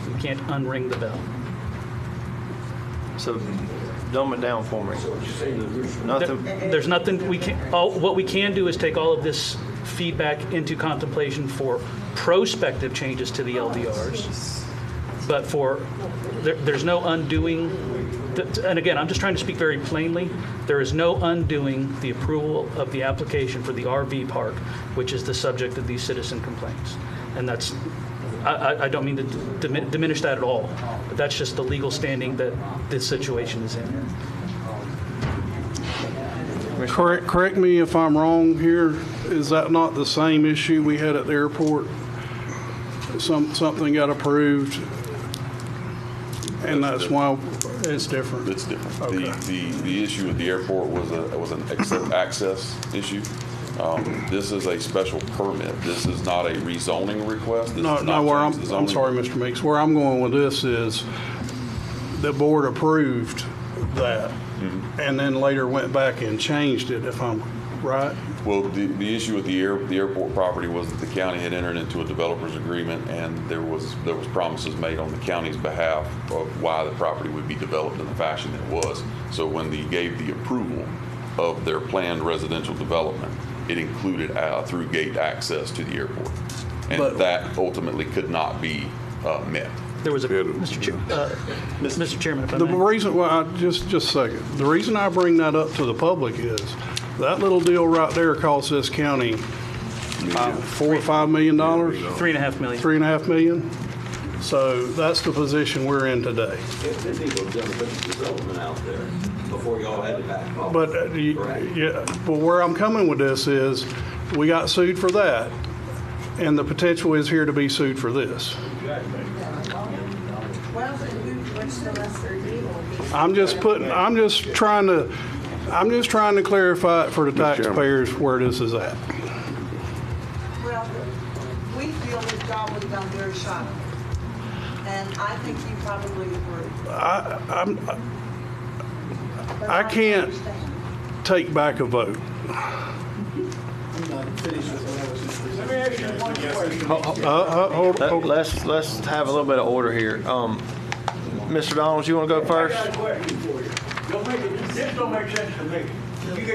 You can't unring the bell. So dumb it down for me. Nothing. There's nothing we can. What we can do is take all of this feedback into contemplation for prospective changes to the LDRs. But there's no undoing. And again, I'm just trying to speak very plainly. There is no undoing the approval of the application for the RV park, which is the subject of these citizen complaints. And that's. I don't mean to diminish that at all, but that's just the legal standing that this situation is in. Correct me if I'm wrong here. Is that not the same issue we had at the airport? Something got approved, and that's why it's different. It's different. Okay. The issue at the airport was an access issue. This is a special permit. This is not a rezoning request. This does not where change the zoning. I'm sorry, Mr. Meeks. Where I'm going with this is the board approved that, and then later went back and changed it. If I'm right. Well, the issue with the airport property was that the county had entered into a developer's agreement, and there was promises made on the county's behalf of why the property would be developed in the fashion it was. So when they gave the approval of their planned residential development, it included through gate access to the airport, and that ultimately could not be met. There was a Mr. Chairman, if I The may. reason, just a second. The reason I bring that up to the public is that little deal right there cost this county $4 or $5 million. $3.5 million. $3.5 million. So that's the position we're in today. They need to have done a bunch of development out there before y'all had to back off. But but where I'm coming with this is, we got sued for that, and the potential is here to be sued for this. I'm just trying to clarify it for the taxpayers where this is at. Well, we feel this job was done very shoddy, and I think you probably agree. I can't take back a vote. Let me ask you one question. Let's have a little bit of order here. Mr. Donalds, you want to go first? I got a question for you. This don't make sense to me.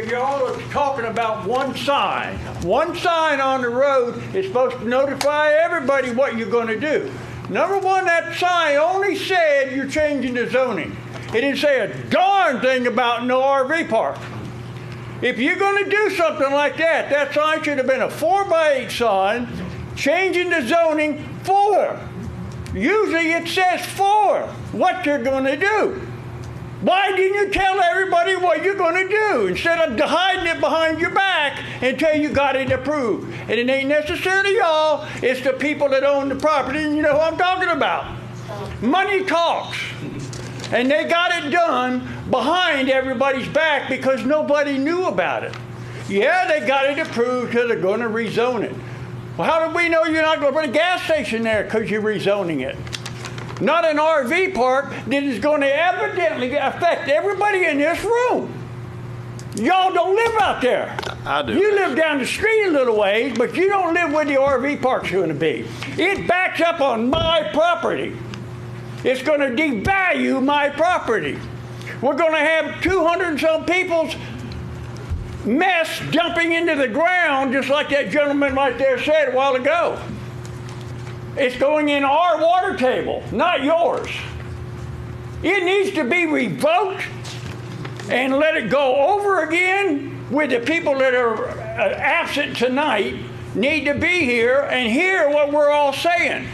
Y'all are talking about one sign. One sign on the road is supposed to notify everybody what you're going to do. Number one, that sign only said you're changing the zoning. It didn't say a darn thing about no RV park. If you're going to do something like that, that sign should have been a 4x8 sign, changing the zoning for. Usually it says for what you're going to do. Why didn't you tell everybody what you're going to do instead of hiding it behind your back until you got it approved? And it ain't necessarily y'all, it's the people that own the property, and you know who I'm talking about. Money talks. And they got it done behind everybody's back because nobody knew about it. Yeah, they got it approved because they're going to rezone it. Well, how do we know you're not going to put a gas station there because you're rezoning it? Not an RV park that is going to evidently affect everybody in this room. Y'all don't live out there. I do. You live down the street a little ways, but you don't live where the RV park's going to be. It backs up on my property. It's going to devalue my property. We're going to have 200 and some people's mess dumping into the ground, just like that gentleman right there said a while ago. It's going in our water table, not yours. It needs to be revoked and let it go over again with the people that are absent tonight need to be here and hear what we're all saying.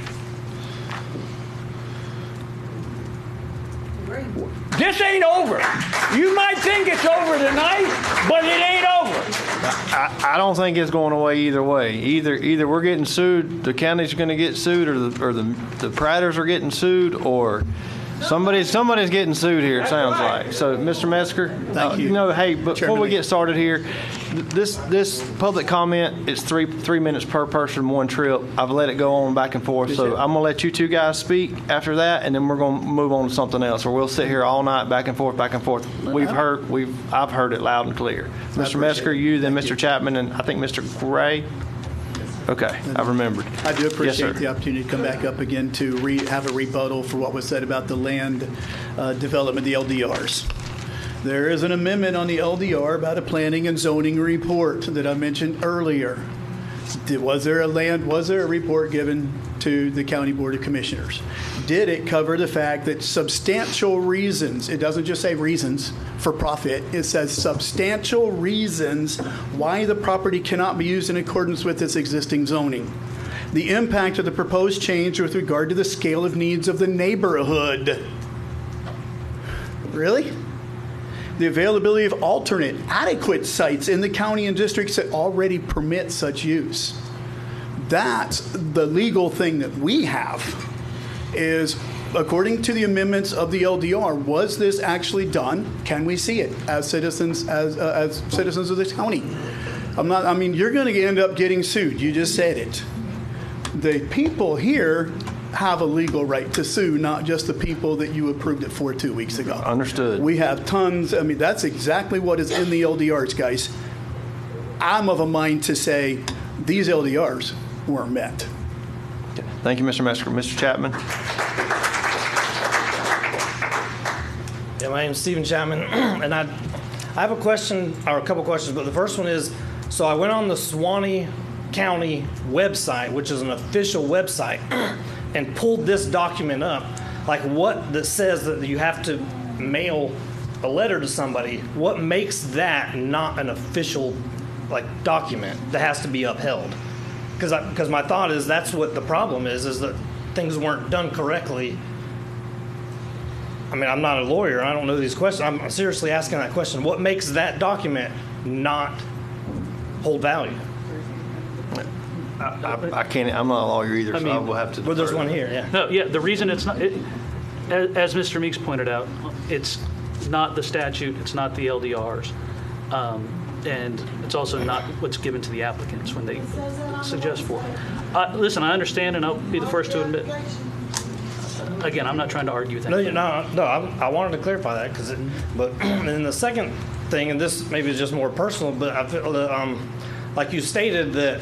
This ain't over. You might think it's over tonight, but it ain't over. I don't think it's going away either way. Either we're getting sued, the county's going to get sued, or the Pratters are getting sued, or somebody's getting sued here. It sounds like. So, Mr. Metzger, Thank you. hey, before Chairman we get started here, this public comment is three minutes per person, one trip. I've let it go on back and forth, so I'm gonna let you two guys speak after that, and then we're gonna move on to something else, or we'll sit here all night back and forth, back and forth. I've heard it loud and clear. Mr. Mesker, you, then Mr. Chapman, and I think Mr. Gray. Okay, I've remembered. I do appreciate Yes, the opportunity to come back up again to have a rebuttal for what was said about the land development, the LDRs. There is an amendment on the LDR about a planning and zoning report that I mentioned earlier. Was there a report given to the County Board of Commissioners? Did it cover the fact that substantial reasons, it doesn't just say reasons for profit, it says substantial reasons why the property cannot be used in accordance with its existing zoning? The impact of the proposed change with regard to the scale of needs of the neighborhood. Really? The availability of alternate, adequate sites in the county and districts that already permit such use. That's the legal thing that we have, is according to the amendments of the LDR, was this actually done? Can we see it as citizens, as citizens of the county? You're going to end up getting sued. You just said it. The people here have a legal right to sue, not just the people that you approved it for 2 weeks ago. Understood. We have tons. That's exactly what is in the LDRs, guys. I'm of a mind to say these LDRs weren't met. Thank you, Mr. Mesker. Mr. Chapman? Yeah, my name's Stephen Chapman, and I have a question, or a couple questions, but the first one is, so I went on the Suwannee County website, which is an official website, and pulled this document up, like what that says that you have to mail a letter to somebody. What makes that not an official document that has to be upheld? Because my thought is that's what the problem is that things weren't done correctly. I'm not a lawyer. I don't know these questions. I'm seriously asking that question. What makes that document not hold value? I can't. I'm not a lawyer either, so I will have to. Well, there's one here. Yeah. No, yeah. The reason it's not, as Mr. Meeks pointed out, it's not the statute. It's not the LDRs, and it's also not what's given to the applicants when they suggest for it. Listen, I understand, and I'll be the first to admit. Again, I'm not trying to argue with that. No. I wanted to clarify that but then the second thing, and this maybe is just more personal, but I feel like you stated that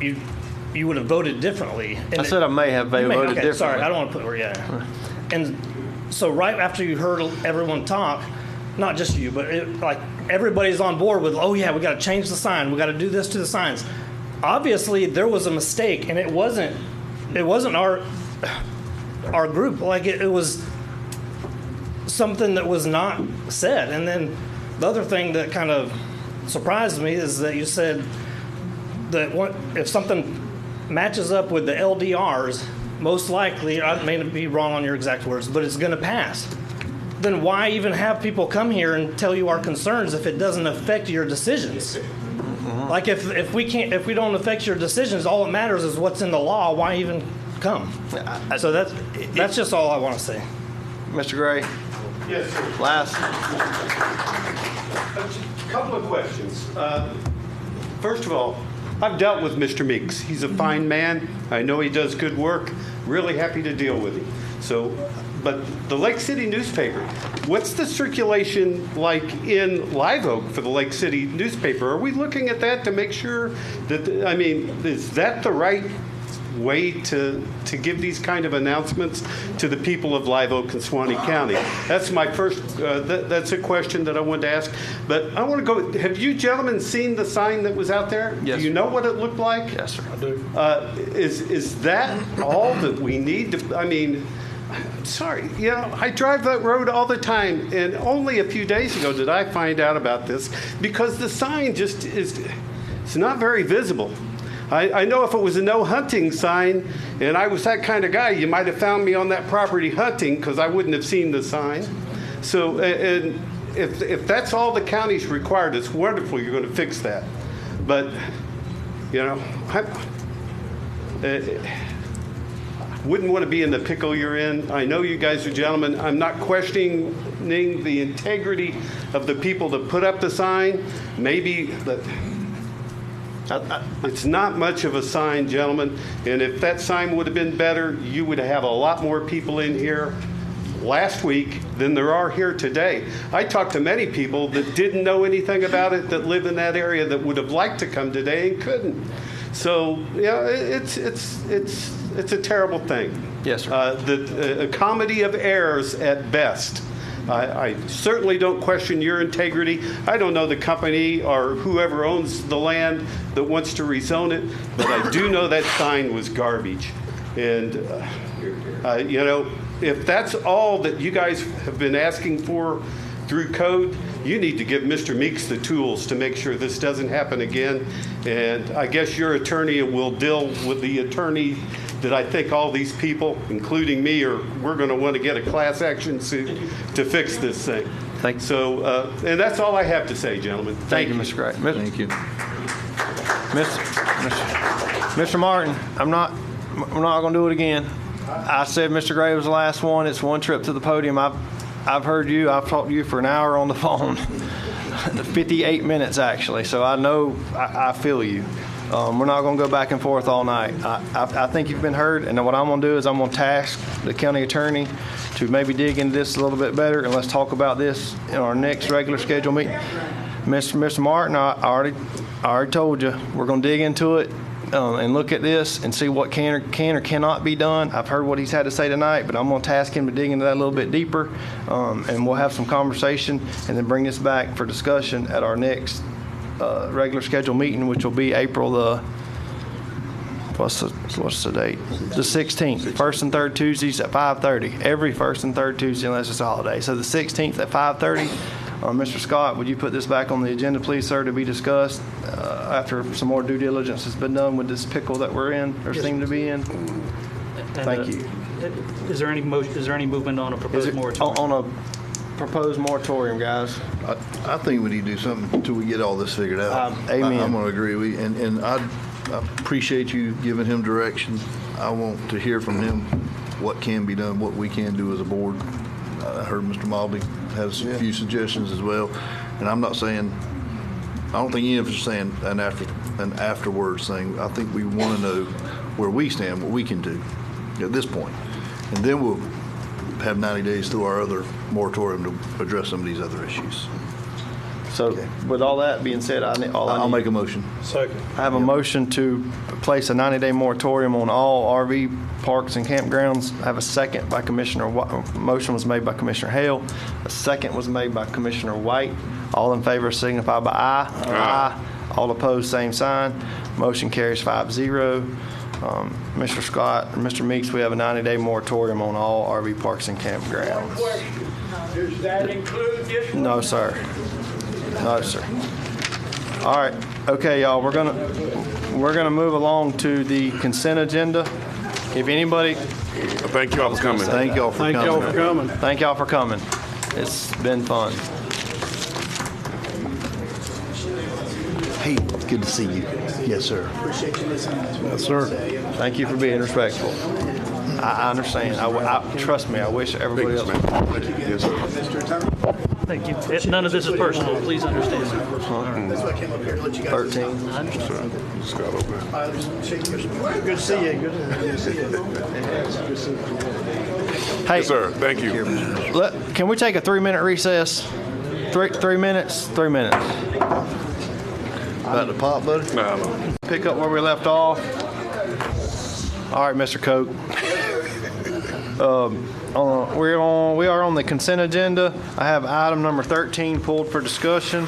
you would have voted differently. I said I may have voted differently. Sorry, I don't want to put where you are. And so right after you heard everyone talk, not just you, but everybody's on board with, oh yeah, we got to change the sign, we got to do this to the signs. Obviously, there was a mistake, and it wasn't our group. It was something that was not said. And then the other thing that kind of surprised me is that you said that if something matches up with the LDRs, most likely, I may be wrong on your exact words, but it's going to pass. Then why even have people come here and tell you our concerns if it doesn't affect your decisions? If we don't affect your decisions, all that matters is what's in the law. Why even come? So that's just all I want to say. Mr. Gray? Yes, sir. Last. A couple of questions. First of all, I've dealt with Mr. Meeks. He's a fine man. I know he does good work. Really happy to deal with him. But the Lake City newspaper, what's the circulation like in Live Oak for the Lake City newspaper? Are we looking at that to make sure that, is that the right way to give these kind of announcements to the people of Live Oak and Suwannee County? That's my first, that's a question that I wanted to ask. But I want to go, have you gentlemen seen the sign that was out there? Yes, Do you know what it looked like? Yes, sir. I do. Is that all that we need to, sorry, I drive that road all the time, and only a few days ago did I find out about this because the sign just it's not very visible. I know if it was a no hunting sign and I was that kind of guy, you might have found me on that property hunting because I wouldn't have seen the sign. So and if that's all the county's required, it's wonderful you're going to fix that. But, wouldn't want to be in the pickle you're in. I know you guys are gentlemen. I'm not questioning the integrity of the people that put up the sign. Maybe it's not much of a sign, gentlemen. And if that sign would have been better, you would have a lot more people in here last week than there are here today. I talked to many people that didn't know anything about it, that live in that area, that would have liked to come today and couldn't. So yeah, it's a terrible thing. Yes, sir. A comedy of errors at best. I certainly don't question your integrity. I don't know the company or whoever owns the land that wants to rezone it, but I do know that sign was garbage. And you know, if that's all that you guys have been asking for through code, you need to give Mr. Meeks the tools to make sure this doesn't happen again. And I guess your attorney will deal with the attorney that I think all these people, including me, we're going to want to get a class action suit to fix this thing. Thank you. So, and that's all I have to say, gentlemen. Thank you, Mr. Gray. Thank you. Mr. Martin, we're not going to do it again. I said Mr. Gray was the last one. It's one trip to the podium. I've heard you. I've talked to you for an hour on the phone, 58 minutes actually. So I know I feel you. We're not going to go back and forth all night. I think you've been heard, and what I'm going to do is I'm going to task the county attorney to maybe dig into this a little bit better, and let's talk about this in our next regular scheduled meeting. Mr. Martin, I already told you we're going to dig into it and look at this and see what can or cannot be done. I've heard what he's had to say tonight, but I'm going to task him to dig into that a little bit deeper, and we'll have some conversation and then bring this back for discussion at our next regular scheduled meeting, which will be April the, what's the date? The 16th. First and third Tuesdays at 5:30. Every first and third Tuesday unless it's a holiday. So the 16th at 5:30. Mr. Scott, would you put this back on the agenda, please, sir, to be discussed after some more due diligence has been done with this pickle that we're in or seem to be in? Thank you. Is there any movement on a proposed moratorium? On a proposed moratorium, guys. I think we need to do something until we get all this figured out. Amen. I'm going to agree with you, and I appreciate you giving him direction. I want to hear from him what can be done, what we can do as a board. I heard Mr. Malby has a few suggestions as well, and I'm not saying, I don't think any of us are saying an afterwards thing. I think we want to know where we stand, what we can do at this point, and then we'll have 90 days through our other moratorium to address some of these other issues. So with all that being said, I'll make a motion. Second. I have a motion to place a 90-day moratorium on all RV parks and campgrounds. I have a second by Commissioner White. Motion was made by Commissioner Hale. A second was made by Commissioner White. All in favor signify by aye. Aye. All opposed, same sign. Motion carries 5-0. Mr. Scott and Mr. Meeks, we have a 90-day moratorium on all RV parks and campgrounds. Does that include this one? No, sir. No, sir. All right. Okay, y'all. We're gonna move along to the consent agenda. If anybody, thank you all for coming. Thank y'all for coming. Thank y'all for coming. It's been fun. Hey, good to see you. Yes, sir. Appreciate you listening. Yes, sir. Thank you for being respectful. I understand. Trust me. I wish everybody else. Yes, sir. Mr. Attorney. Thank you. None of this is personal. Please understand. That's why I came up here to let you guys. 13. I understand. Scott over. Good to see you. Good to see you. Good to see you. Hey, yes, sir. Thank you. Can we take a 3-minute recess? 3 minutes. 3 minutes. About the pot, buddy? No. Pick up where we left off. All right, Mr. Coke. We are on the consent agenda. I have item number 13 pulled for discussion.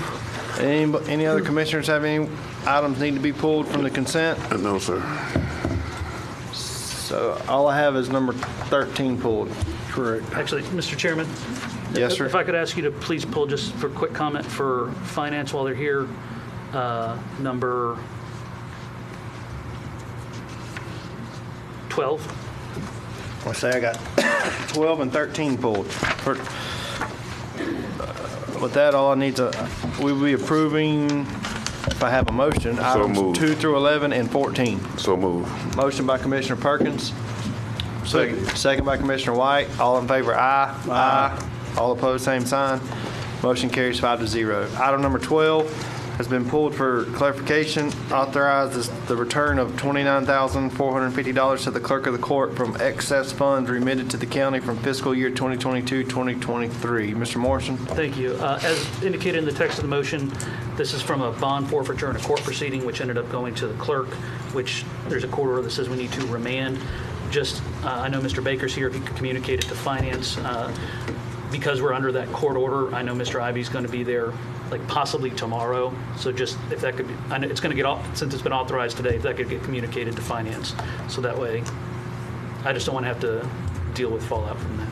Any other commissioners have any items need to be pulled from the consent? No, sir. So all I have is number 13 pulled. Correct. Actually, Mr. Chairman. Yes, sir. If I could ask you to please pull, just for quick comment for finance while they're here, number 12. I say I got 12 and 13 pulled. With that, all I need to, we will be approving, if I have a motion, items moved. 2 through 11 and 14. So move. Motion by Commissioner Perkins. Second by Commissioner White. All in favor, aye. Aye. All opposed, same sign. Motion carries 5-0. Item number 12 has been pulled for clarification. Authorizes the return of $29,450 to the clerk of the court from excess funds remitted to the county from fiscal year 2022-2023. Mr. Morrison. Thank you. As indicated in the text of the motion, this is from a bond forfeiture in a court proceeding, which ended up going to the clerk, which there's a court order that says we need to remand. I know Mr. Baker's here, if he could communicate it to finance. Because we're under that court order, I know Mr. Ivy's going to be there, like possibly tomorrow. So just if that could be, I know it's going to get off, since it's been authorized today, if that could get communicated to finance. So that way, I just don't want to have to deal with fallout from that.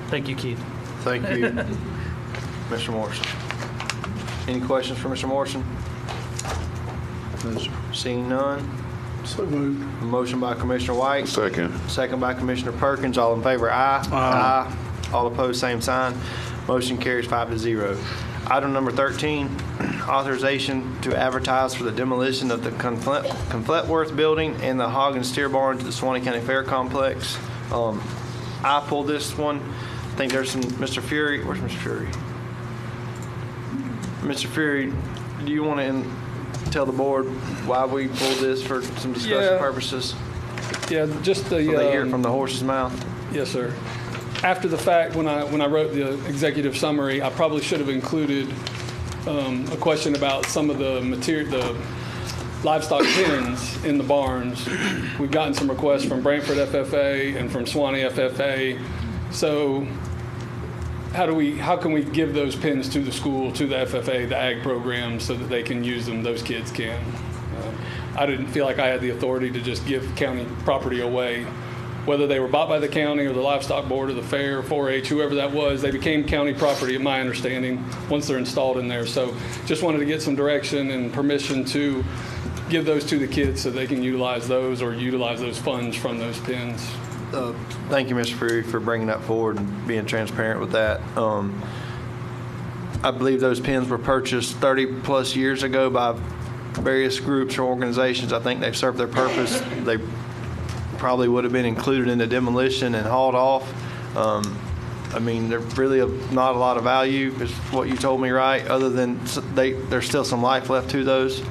Thank you, Keith. Thank you, Mr. Morrison. Any questions for Mr. Morrison? No, sir. Seeing none. So moved. Motion by Commissioner White. Second. Second by Commissioner Perkins. All in favor, aye. Aye. All opposed, same sign. Motion carries 5-0. Item number 13, authorization to advertise for the demolition of the Confletworth building and the hog and steer barn to the Suwannee County Fair Complex. I pulled this one. I think there's some, Mr. Fury. Where's Mr. Fury? Mr. Fury, do you want to tell the board why we pulled this for some discussion purposes? Yeah, just the. So they hear it from the horse's mouth. Yes, sir. After the fact, when I wrote the executive summary, I probably should have included a question about some of the livestock pens in the barns. We've gotten some requests from Brantford FFA and from Suwannee FFA. So how can we give those pens to the school, to the FFA, the ag program, so that they can use them, those kids can? I didn't feel like I had the authority to just give county property away. Whether they were bought by the county or the livestock board or the fair, 4-H, whoever that was, they became county property, in my understanding, once they're installed in there. So just wanted to get some direction and permission to give those to the kids so they can utilize those or utilize those funds from those pens. Thank you, Mr. Fury, for bringing that forward and being transparent with that. I believe those pens were purchased 30-plus years ago by various groups or organizations. I think they've served their purpose. They probably would have been included in the demolition and hauled off. I mean, they're really not a lot of value, is what you told me, right? Other than there's still some life left to those.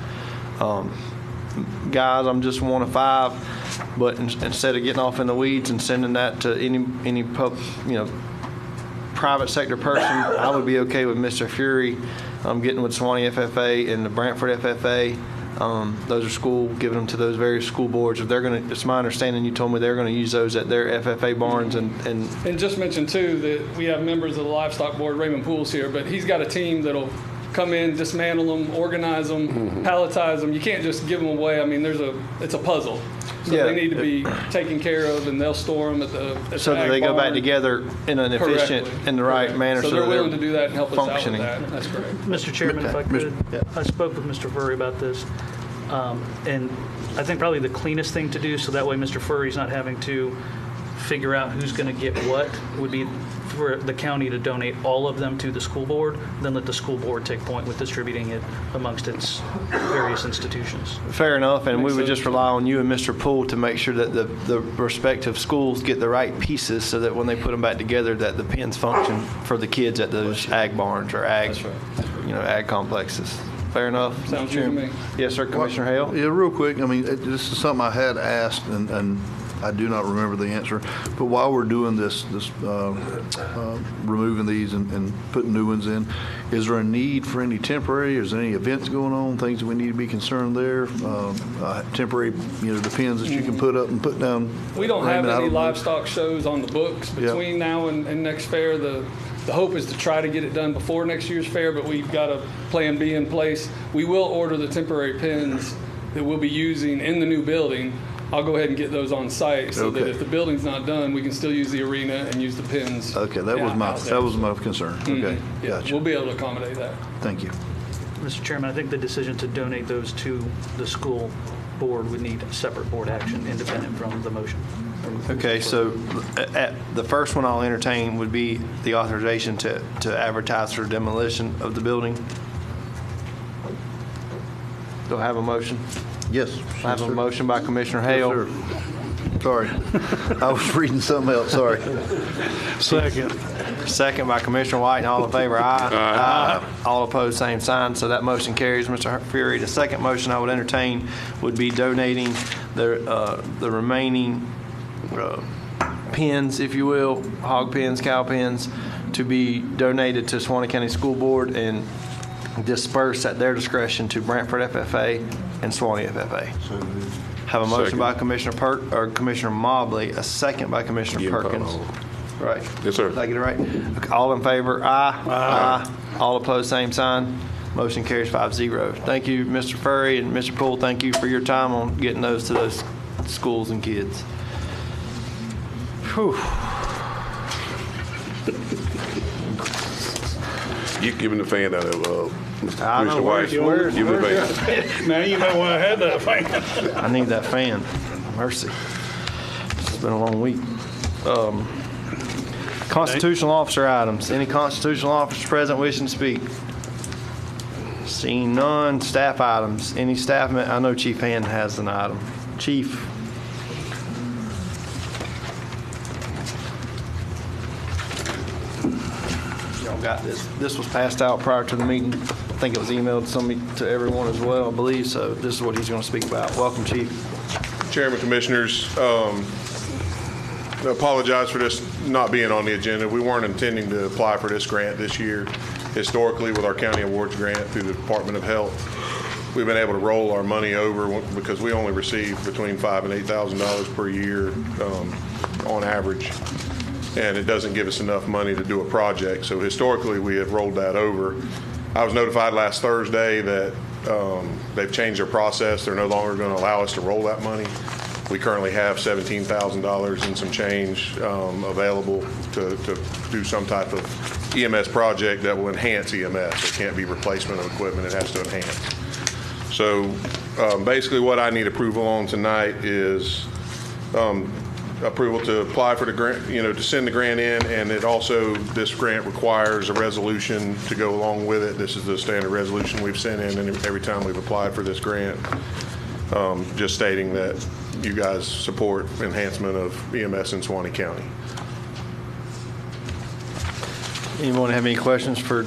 Guys, I'm just one of 5, but instead of getting off in the weeds and sending that to any private sector person, I would be okay with Mr. Fury getting with Suwannee FFA and the Brantford FFA. Those are giving them to those various school boards. If they're going to, it's my understanding you told me they're going to use those at their FFA barns and just mention too that we have members of the livestock board, Raymond Poole's here, but he's got a team that'll come in, dismantle them, organize them, palletize them. You can't just give them away. I mean, it's a puzzle. So they need to be taken care of, and they'll store them at the so that they go back together in an efficient, in the right manner. So they're willing to do that and help us out with that. That's correct. Mr. Chairman, if I could, I spoke with Mr. Furry about this, and I think probably the cleanest thing to do, so that way Mr. Furry's not having to figure out who's going to get what, would be for the county to donate all of them to the school board, then let the school board take point with distributing it amongst its various institutions. Fair enough, and we would just rely on you and Mr. Poole to make sure that the respective schools get the right pieces so that when they put them back together that the pens function for the kids at those ag barns or ag, ag complexes. Fair enough. Sounds good to me. Yes, sir, Commissioner Hale. Yeah, real quick. I mean, this is something I had asked, and I do not remember the answer. But while we're doing this removing these and putting new ones in, is there a need for any temporary? Is there any events going on? Things that we need to be concerned there? Temporary, the pens that you can put up and put down. We don't have any livestock shows on the books between now and next fair. The hope is to try to get it done before next year's fair, but we've got a plan B in place. We will order the temporary pens that we'll be using in the new building. I'll go ahead and get those on site so that if the building's not done, we can still use the arena and use the pens. Okay, that was my concern. Okay, gotcha. We'll be able to accommodate that. Thank you. Mr. Chairman, I think the decision to donate those to the school board would need separate board action independent from the motion. Okay, so the first one I'll entertain would be the authorization to advertise for demolition of the building. Do I have a motion? Yes. I have a motion by Commissioner Hale. Yes, Sorry. I was reading something else, sorry. Second. Second by Commissioner White, and all in favor, aye. Aye. All opposed, same sign, so that motion carries. Mr. Fury, the second motion I would entertain would be donating the remaining pens, if you will, hog pens, cow pens, to be donated to Suwannee County School Board and dispersed at their discretion to Brantford FFA and Suwannee FFA. Have a motion by Commissioner Mobley, a second by Commissioner Perkins. Right. Yes, sir. Did I get it right? All in favor? Aye. Aye. All opposed, same sign. Motion carries 5-0. Thank you, Mr. Furry, and Mr. Poole, thank you for your time on getting those to those schools and kids. Whew. You giving the fan out of I know, Commissioner White. Give him the fan. Now you know why I had that fan. I need that fan. Mercy. It's been a long week. Constitutional officer items. Any constitutional officers present wishing to speak? Seeing none. Staff items. Any staff? I know Chief Hand has an item. Chief. Y'all got this. This was passed out prior to the meeting. I think it was emailed to everyone as well, I believe. So this is what he's going to speak about. Welcome, Chief. Chairman, Commissioners, I apologize for this not being on the agenda. We weren't intending to apply for this grant this year. Historically, with our county awards grant through the Department of Health, we've been able to roll our money over because we only receive between $5,000 and $8,000 per year on average, and it doesn't give us enough money to do a project. So historically, we have rolled that over. I was notified last Thursday that they've changed their process. They're no longer going to allow us to roll that money. We currently have $17,000 and some change available to do some type of EMS project that will enhance EMS. It can't be replacement of equipment. It has to enhance. So basically what I need approval on tonight is approval to apply for the grant, to send the grant in, and it also, this grant requires a resolution to go along with it. This is the standard resolution we've sent in every time we've applied for this grant, just stating that you guys support enhancement of EMS in Suwannee County. Anyone have any questions for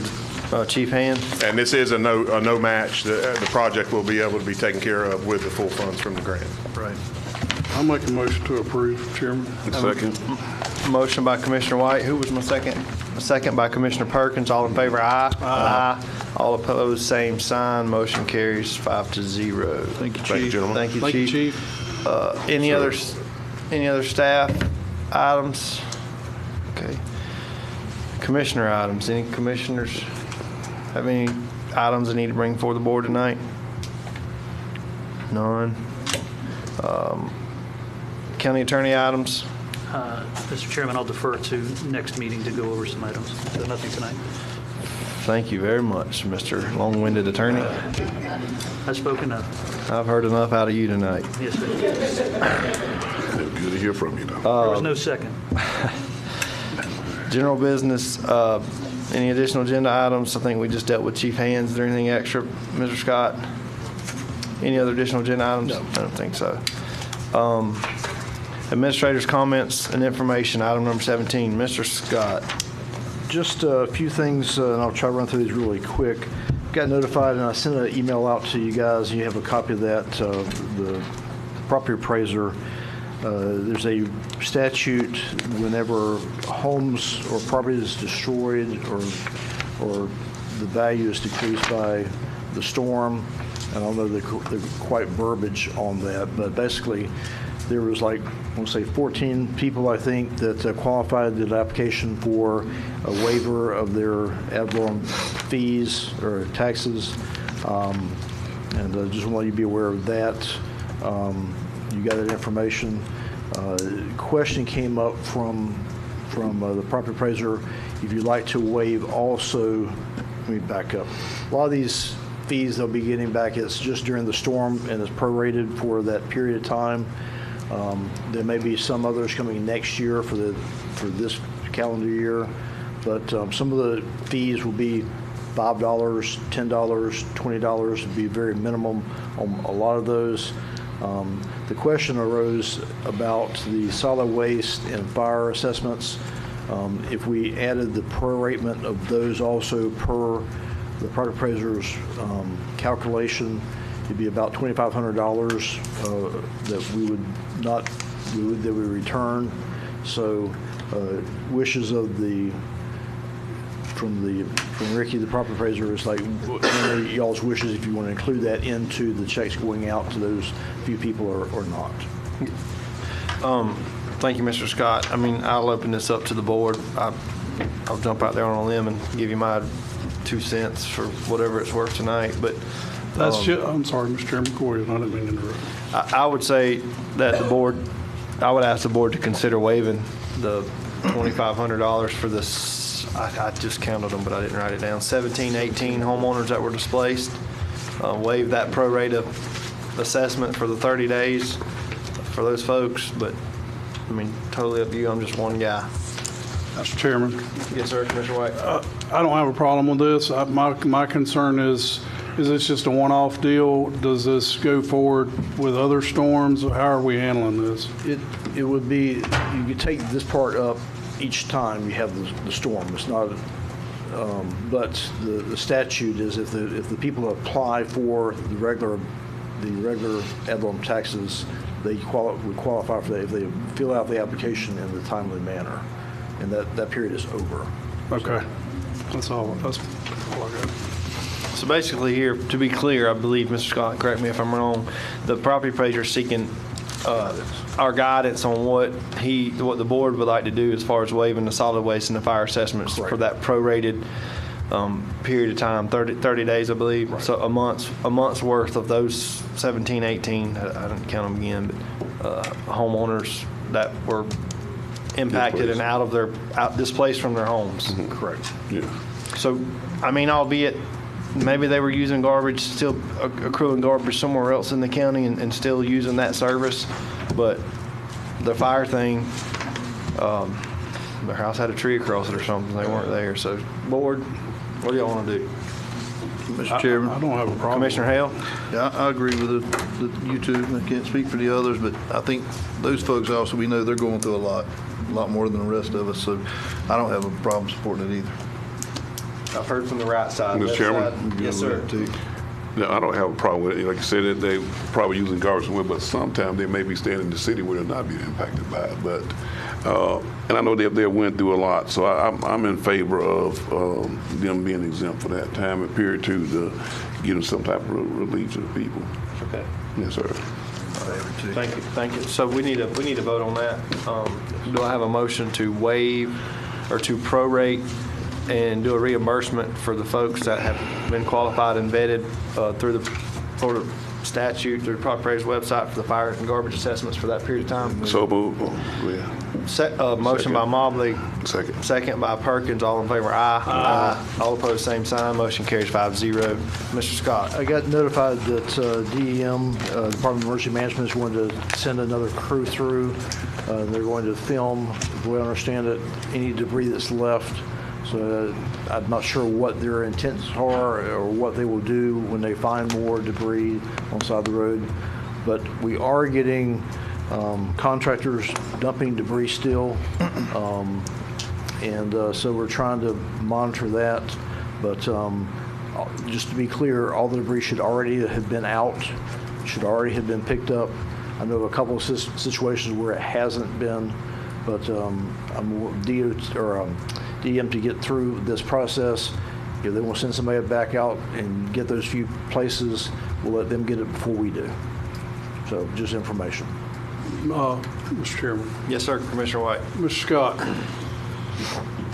Chief Hand? And this is a no match. The project will be able to be taken care of with the full funds from the grant. Right. I'll make a motion to approve, Chairman. Second. Motion by Commissioner White. Who was my second? A second by Commissioner Perkins. All in favor, aye. Aye. All opposed, same sign. Motion carries 5-0. Thank you, Chief. Thank you, gentlemen. Thank you, Thank you, Chief. Chief. Any other staff items? Okay. Commissioner items. Any commissioners have any items they need to bring before the board tonight? None. County attorney items? Mr. Chairman, I'll defer to next meeting to go over some items. So nothing tonight. Thank you very much, Mr. Long-winded attorney. I've spoken enough. I've heard enough out of you tonight. Yes, sir. Good to hear from you, though. There was no second. General business, any additional agenda items? I think we just dealt with Chief Hands. Is there anything extra, Mr. Scott? Any other additional agenda items? No. I don't think so. Administrators' comments and information, item number 17. Mr. Scott. Just a few things, and I'll try to run through these really quick. Got notified, and I sent an email out to you guys, and you have a copy of that. The property appraiser, there's a statute whenever homes or property is destroyed or the value is decreased by the storm. I don't know the quite verbiage on that, but basically there was like, I'll say 14 people, I think, that qualified the application for a waiver of their ad valorem fees or taxes. And I just want to let you be aware of that. You got that information. Question came up from the property appraiser. If you'd like to waive also, let me back up. A lot of these fees they'll be getting back, it's just during the storm and it's prorated for that period of time. There may be some others coming next year for this calendar year, but some of the fees will be $5, $10, $20. Would be very minimum on a lot of those. The question arose about the solid waste and fire assessments. If we added the proratement of those also per the property appraiser's calculation, it'd be about $2,500 that we would not that we return. So wishes of from Ricky, the property appraiser, is like y'all's wishes if you want to include that into the checks going out to those few people or not. Thank you, Mr. Scott. I mean, I'll open this up to the board. I'll jump out there on a limb and give you my 2 cents for whatever it's worth tonight. But that's just, I'm sorry, Mr. Chairman, Corey, I didn't mean to interrupt. I would say that the board, I would ask the board to consider waiving the $2,500 for this. I just counted them, but I didn't write it down. 17, 18 homeowners that were displaced. Waive that prorata assessment for the 30 days for those folks. But, I mean, totally up to you. I'm just one guy. Mr. Chairman. Yes, sir, Commissioner White. I don't have a problem with this. My concern is this just a one-off deal? Does this go forward with other storms? How are we handling this? It would be, you could take this part up each time you have the storm. It's not, but the statute is if the people apply for the regular ad valorem taxes, they would qualify for that if they fill out the application in the timely manner, and that period is over. Okay, that's all I got. So basically here, to be clear, I believe, Mr. Scott, correct me if I'm wrong, the property appraiser is seeking our guidance on what the board would like to do as far as waiving the solid waste and the fire assessments for that prorated period of time, 30 days, I believe. Right. So a month's worth of those 17, 18, I didn't count them again, but homeowners that were impacted and displaced from their homes. Mm-hmm. Correct. Yeah. So, I mean, albeit maybe they were using garbage, still accruing garbage somewhere else in the county and still using that service, but the fire thing, their house had a tree across it or something. They weren't there. So, board, what do y'all want to do? Mr. Chairman. I don't have a problem. Commissioner Hale? Yeah, I agree with you two. I can't speak for the others, but I think those folks also, we know they're going through a lot more than the rest of us, so I don't have a problem supporting it either. I've heard from the right side. Mr. Chairman? Yes, sir. No, I don't have a problem with it. Like you said, that they probably using garbage somewhere, but sometimes they may be staying in the city where they're not being impacted by it. But and I know they went through a lot, so I'm in favor of them being exempt for that time and period to give them some type of relief to the people. Okay. Yes, sir. Thank you. So we need to vote on that. Do I have a motion to waive or to prorate and do a reimbursement for the folks that have been qualified and vetted through the Florida statute, through the property appraiser's website for the fire and garbage assessments for that period of time? So moved. Motion by Mobley. Second. Second by Perkins. All in favor, aye. Aye. All opposed, same sign. Motion carries 5-0. Mr. Scott. I got notified that DEM, Department of Emergency Management, is going to send another crew through. They're going to film, the way I understand it, any debris that's left. So I'm not sure what their intents are or what they will do when they find more debris on the side of the road. But we are getting contractors dumping debris still. So we're trying to monitor that. But just to be clear, all the debris should already have been out, should already have been picked up. I know of a couple of situations where it hasn't been, but I'm DM to get through this process. If they want to send somebody back out and get those few places, we'll let them get it before we do. So just information. Mr. Chairman. Yes, sir. Commissioner White. Mr. Scott,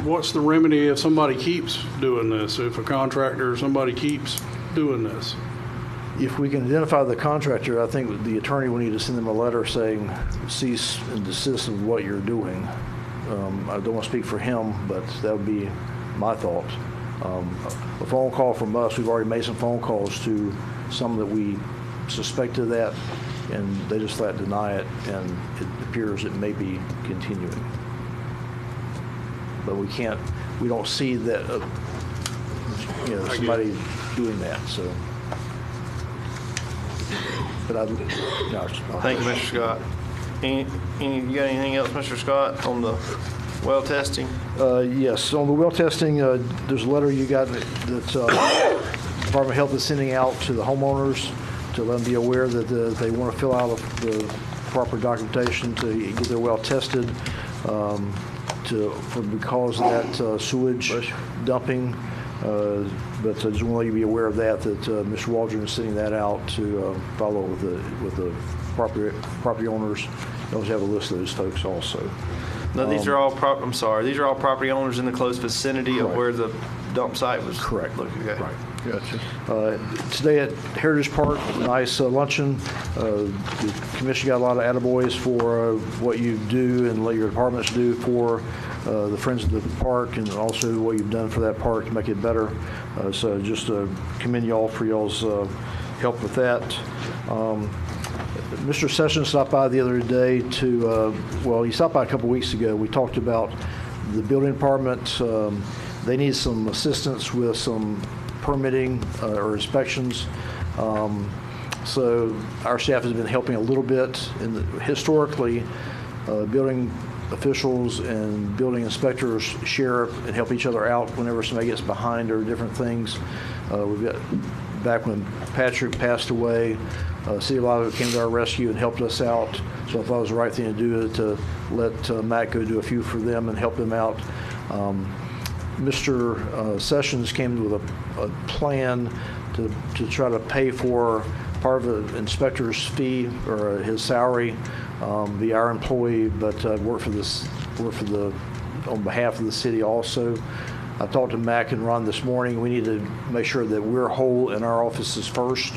what's the remedy if somebody keeps doing this, if a contractor or somebody keeps doing this? If we can identify the contractor, I think the attorney will need to send them a letter saying cease and desist of what you're doing. I don't want to speak for him, but that would be my thought. A phone call from us, we've already made some phone calls to some that we suspected that, and they just flat deny it, and it appears it may be continuing. But we don't see that, somebody doing that, so. but no, Thank you, Mr. Scott. You got anything else, Mr. Scott, on the well testing? Yes, on the well testing, there's a letter you got that Department of Health is sending out to the homeowners to let them be aware that they want to fill out the proper documentation to get their well tested because of that sewage dumping. But I just want to let you be aware of that Mr. Waldron is sending that out to follow with the property owners. They always have a list of those folks also. No, these are all these are all property owners in the close vicinity of where the dump site was. Correct. Okay. Right. Gotcha. Today at Heritage Park, nice luncheon. The commission got a lot of attaboys for what you do and let your departments do for the Friends of the Park, and also what you've done for that park to make it better. So just commend y'all for y'all's help with that. Mr. Sessions stopped by the other day he stopped by a couple weeks ago. We talked about the building department. They need some assistance with some permitting or inspections. So our staff has been helping a little bit. Historically, building officials and building inspectors share and help each other out whenever somebody gets behind or different things. We've got back when Patrick passed away, City of Live Oak came to our rescue and helped us out. So I thought it was the right thing to do to let Matt go do a few for them and help them out. Mr. Sessions came with a plan to try to pay for part of the inspector's fee or his salary, be our employee, but work on behalf of the city also. I talked to Mac and Ron this morning. We need to make sure that we're whole in our offices first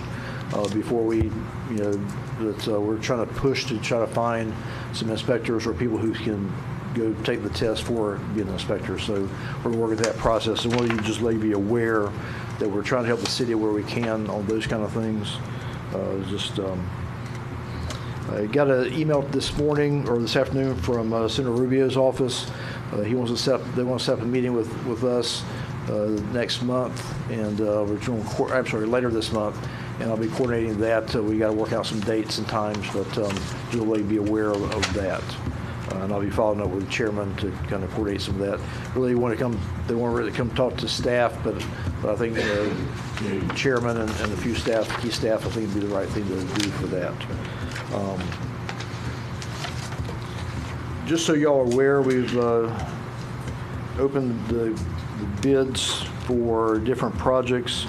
before we, we're trying to push to try to find some inspectors or people who can go take the test for being an inspector. So we're working that process. And we'll just let you be aware that we're trying to help the city where we can on those kind of things. I got an email this morning or this afternoon from Senator Rubio's office. They want to set up a meeting with us next month, and later this month, and I'll be coordinating that. We got to work out some dates and times, but just let you be aware of that. And I'll be following up with the chairman to kind of coordinate some of that. Really they want to really come talk to staff, but I think the chairman and a few key staff, I think would be the right thing to do for that. Just so y'all are aware, we've opened the bids for different projects.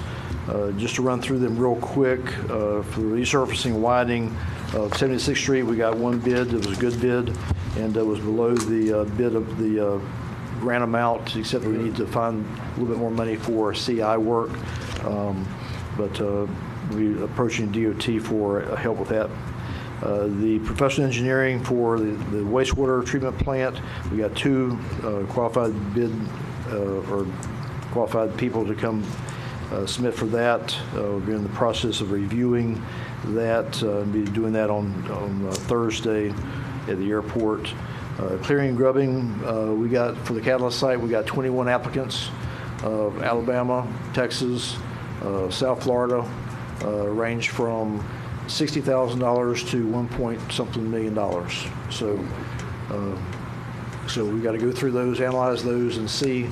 Just to run through them real quick, for the resurfacing and widening of 76th Street, we got one bid. It was a good bid, and it was below the bid of the grant amount, except that we need to find a little bit more money for CI work. But we're approaching DOT for help with that. The professional engineering for the wastewater treatment plant, we got two qualified or qualified people to come submit for that. We're in the process of reviewing that. Be doing that on Thursday at the airport. Clearing and grubbing, we got for the catalyst site, we got 21 applicants. Alabama, Texas, South Florida, range from $60,000 to $1 million. So we got to go through those, analyze those, and see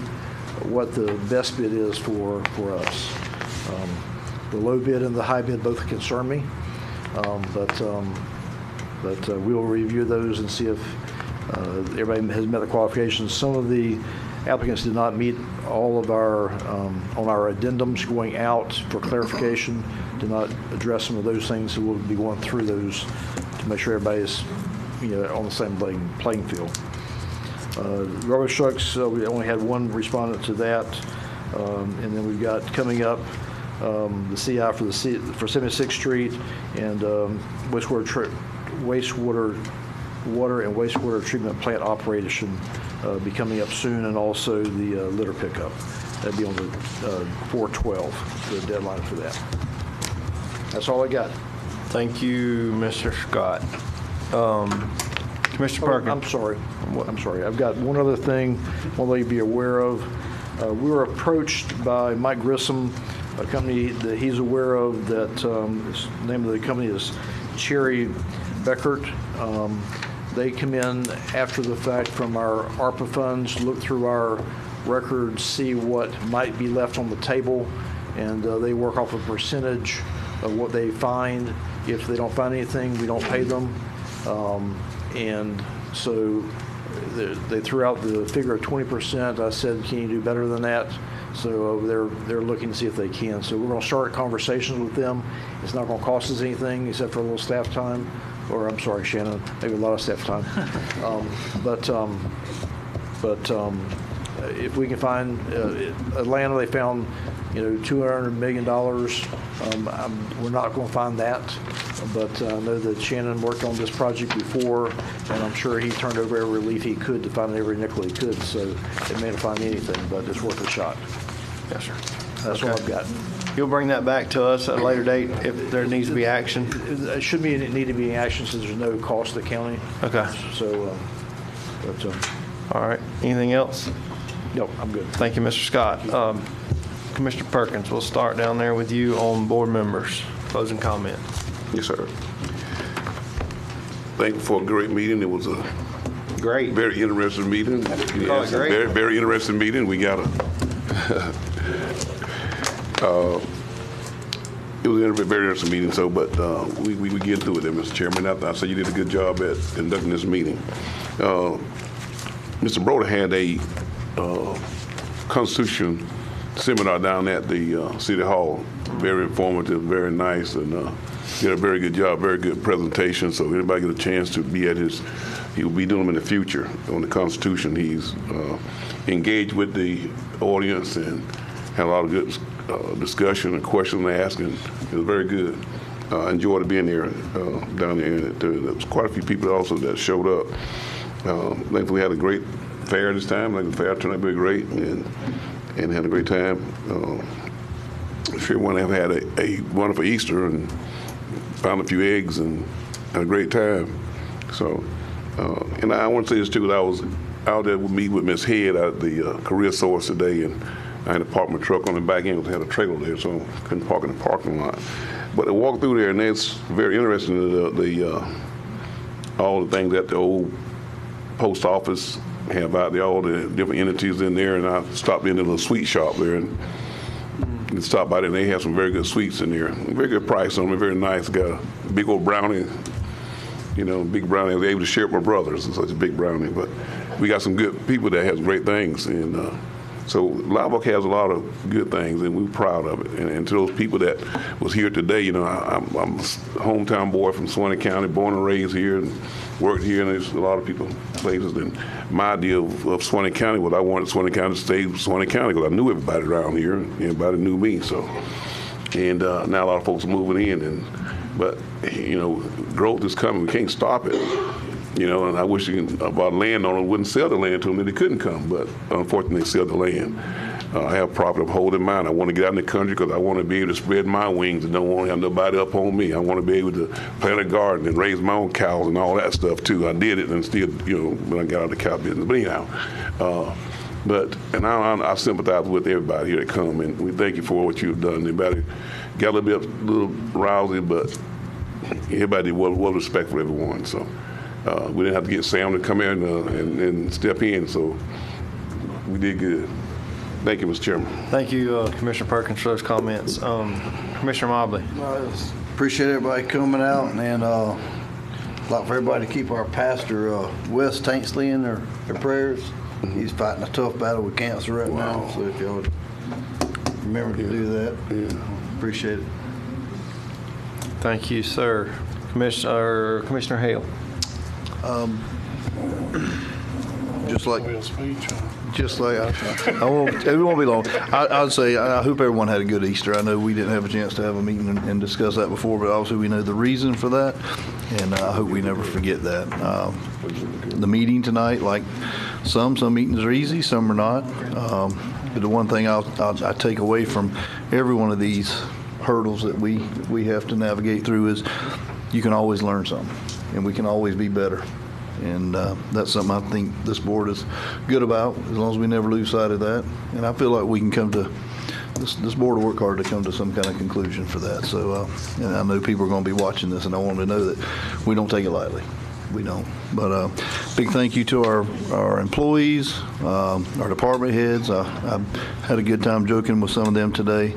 what the best bid is for us. The low bid and the high bid both concern me, but we'll review those and see if everybody has met the qualifications. Some of the applicants did not meet all of our on our addendums going out for clarification, did not address some of those things, so we'll be going through those to make sure everybody's on the same playing field. Garbage trucks, we only had one respondent to that, and then we've got coming up the CI for 76th Street and water and wastewater treatment plant operation be coming up soon, and also the litter pickup. That'd be on the 4/12, the deadline for that. That's all I got. Thank you, Mr. Scott. Commissioner Perkins. I'm sorry. I've got one other thing I want to let you be aware of. We were approached by Mike Grissom, a company that he's aware of that the name of the company is Cherry Beckert. They come in after the fact from our ARPA funds, look through our records, see what might be left on the table, and they work off a percentage of what they find. If they don't find anything, we don't pay them. And so they threw out the figure of 20%. I said, can you do better than that? So they're looking to see if they can. So we're going to start conversations with them. It's not going to cost us anything except for a little staff time. Or I'm sorry, Shannon, maybe a lot of staff time. But if we can find Atlanta, they found $200 million. We're not going to find that, but I know that Shannon worked on this project before, and I'm sure he turned over every leaf he could to find every nickel he could. So they may not find anything, but it's worth a shot. Yes, sir. That's what I've got. You'll bring that back to us at a later date if there needs to be action? It should need to be action since there's no cost to the county. Okay. So, all right. Anything else? No, I'm good. Thank you, Mr. Scott. Commissioner Perkins, we'll start down there with you on board members. Closing comment. Yes, sir. Thank you for a great meeting. It was a very interesting meeting. Yes, great. Very, very interesting meeting. We got it was a very interesting meeting. So, but we get through it there, Mr. Chairman. I say you did a good job at conducting this meeting. Mr. Broder had a Constitution seminar down at the City Hall. Very informative, very nice, and did a very good job, very good presentation. So if anybody get a chance to be at his, he will be doing them in the future on the Constitution. He's engaged with the audience and had a lot of good discussion and questions asked, and it was very good. I enjoyed being there down there. And there was quite a few people also that showed up. Thankfully, we had a great fair this time. Like the fair turned out very great, and had a great time. I'm sure everyone have had a wonderful Easter and found a few eggs and had a great time. So, and I want to say this too, that I was out there with Miss Head at the Career Source today, and I had to park my truck on the back end because I had a trailer there, so I couldn't park in the parking lot. But I walked through there, and it's very interesting, all the things that the old post office have out there, all the different entities in there, and I stopped in a little sweet shop there and stopped by there, and they have some very good sweets in there. Very good price on them, very nice. Got a big old brownie, big brownie. I was able to share it with my brothers, and such a big brownie. But we got some good people that have great things, and so Live Oak has a lot of good things, and we're proud of it. And to those people that was here today, I'm a hometown boy from Suwannee County, born and raised here, and worked here, and there's a lot of people, places. And my idea of Suwannee County was I wanted Suwannee County to stay Suwannee County because I knew everybody around here, and everybody knew me. So, and now a lot of folks are moving in, but growth is coming. We can't stop it. And I wish about landowners wouldn't sell the land to them, that they couldn't come, but unfortunately they sell the land. I have a problem holding mine. I want to get out in the country because I want to be able to spread my wings and don't want to have nobody up on me. I want to be able to plant a garden and raise my own cows and all that stuff too. I did it and still, when I got out of the cow business. But anyhow, I sympathize with everybody here that come, and we thank you for what you've done. Everybody got a little rousy, but everybody was respectful of everyone. So. We didn't have to get Sam to come in and step in, so we did good. Thank you, Mr. Chairman. Thank you, Commissioner Perkins, for those comments. Commissioner Mobley. Appreciate everybody coming out, and I'd like for everybody to keep our pastor, Wes Taintsley, in their prayers. He's fighting a tough battle with cancer right now, so if y'all would remember to do that, appreciate it. Thank you, sir. Commissioner Hale. Just like it won't be long. I'd say I hope everyone had a good Easter. I know we didn't have a chance to have a meeting and discuss that before, but obviously we know the reason for that, and I hope we never forget that. The meeting tonight, like some meetings are easy, some are not. But the one thing I take away from every one of these hurdles that we have to navigate through is you can always learn something, and we can always be better. And that's something I think this board is good about, as long as we never lose sight of that. And I feel like we can come to this board will work hard to come to some kind of conclusion for that. So, and I know people are going to be watching this, and I want them to know that we don't take it lightly. We don't. But big thank you to our employees, our department heads. I had a good time joking with some of them today.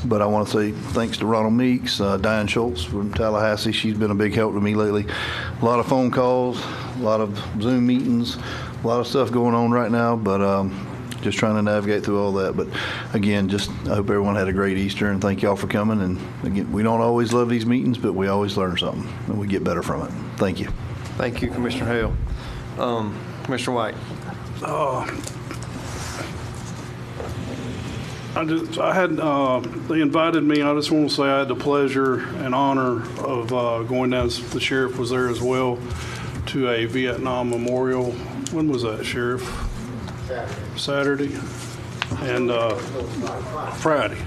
But I want to say thanks to Ronald Meeks, Diane Schultz from Tallahassee. She's been a big help to me lately. A lot of phone calls, a lot of Zoom meetings, a lot of stuff going on right now, but just trying to navigate through all that. But again, just I hope everyone had a great Easter, and thank y'all for coming. And again, we don't always love these meetings, but we always learn something, and we get better from it. Thank you. Thank you, Commissioner Hale. Commissioner White. They invited me. I just want to say I had the pleasure and honor of going down. The sheriff was there as well to a Vietnam memorial. When was that, Sheriff? Saturday. And Friday.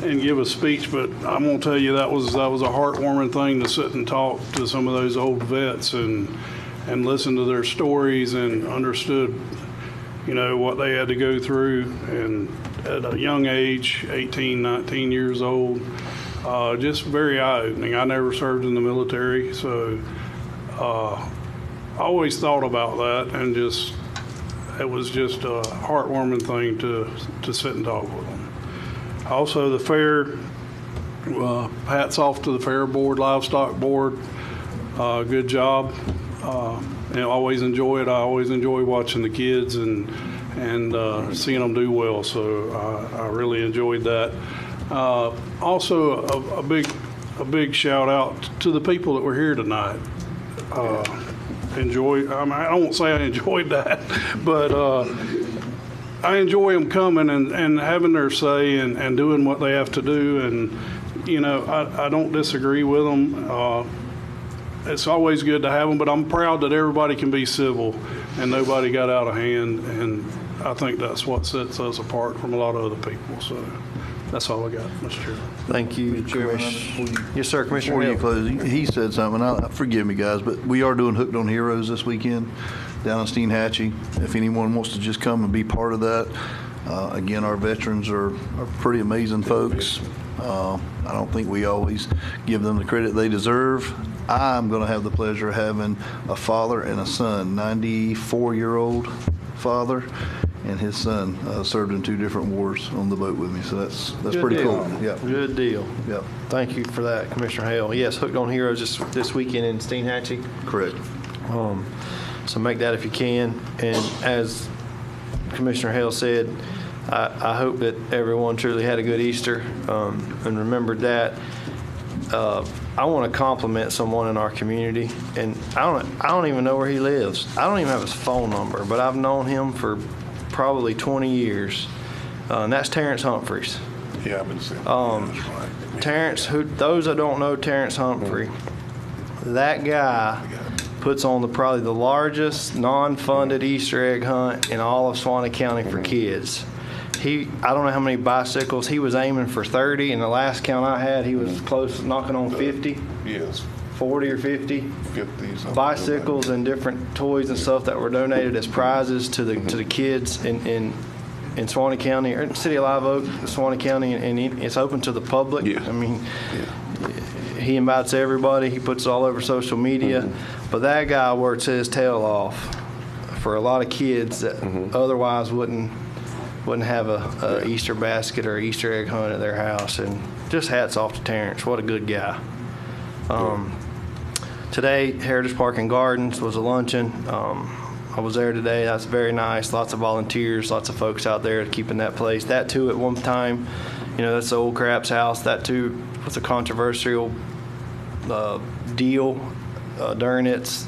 And give a speech, but I'm going to tell you that was a heartwarming thing to sit and talk to some of those old vets and listen to their stories and understood, what they had to go through. And at a young age, 18, 19 years old, just very eye-opening. I never served in the military, so I always thought about that, and it was just a heartwarming thing to sit and talk with them. Also, the fair, hats off to the fair board, livestock board. Good job. And I always enjoy it. I always enjoy watching the kids and seeing them do well. So I really enjoyed that. Also, a big shout out to the people that were here tonight. I won't say I enjoyed that, but I enjoy them coming and having their say and doing what they have to do. And, I don't disagree with them. It's always good to have them, but I'm proud that everybody can be civil and nobody got out of hand. And I think that's what sets us apart from a lot of other people. So that's all I got, Mr. Chairman. Thank you, Chairman. Yes, sir, Commissioner Before you Hill. close, he said something. Forgive me, guys, but we are doing Hooked on Heroes this weekend down in Steinhatchee. If anyone wants to just come and be part of that, again, our veterans are pretty amazing folks. I don't think we always give them the credit they deserve. I'm going to have the pleasure of having a father and a son, 94-year-old father, and his son served in 2 different wars on the boat with me. So that's pretty cool. Yeah. Good deal. Yeah. Thank you for that, Commissioner Hale. Yes, Hooked on Heroes this weekend in Steinhatchee. Correct. So make that if you can. And as Commissioner Hale said, I hope that everyone truly had a good Easter and remembered that. I want to compliment someone in our community, and I don't even know where he lives. I don't even have his phone number, but I've known him for probably 20 years, and that's Terrence Humphreys. Yeah, I've been saying that's right. Terrence, those that don't know Terrence Humphrey, that guy puts on probably the largest non-funded Easter egg hunt in all of Suwannee County for kids. I don't know how many bicycles. He was aiming for 30, and the last count I had, he was close, knocking on 50. Yes. 40 or 50. 50. Bicycles and different toys and stuff that were donated as prizes to the kids in Suwannee County, or in the city of Live Oak, Suwannee County, and it's open to the public. Yeah. I mean, he invites everybody. He puts it all over social media. But that guy works his tail off for a lot of kids that otherwise wouldn't have a Easter basket or Easter egg hunt at their house. And just hats off to Terrence. What a good guy. Today, Heritage Park and Gardens was a luncheon. I was there today. That's very nice. Lots of volunteers, lots of folks out there keeping that place. That too, at one time, that's the old Craps house. That too was a controversial deal during its,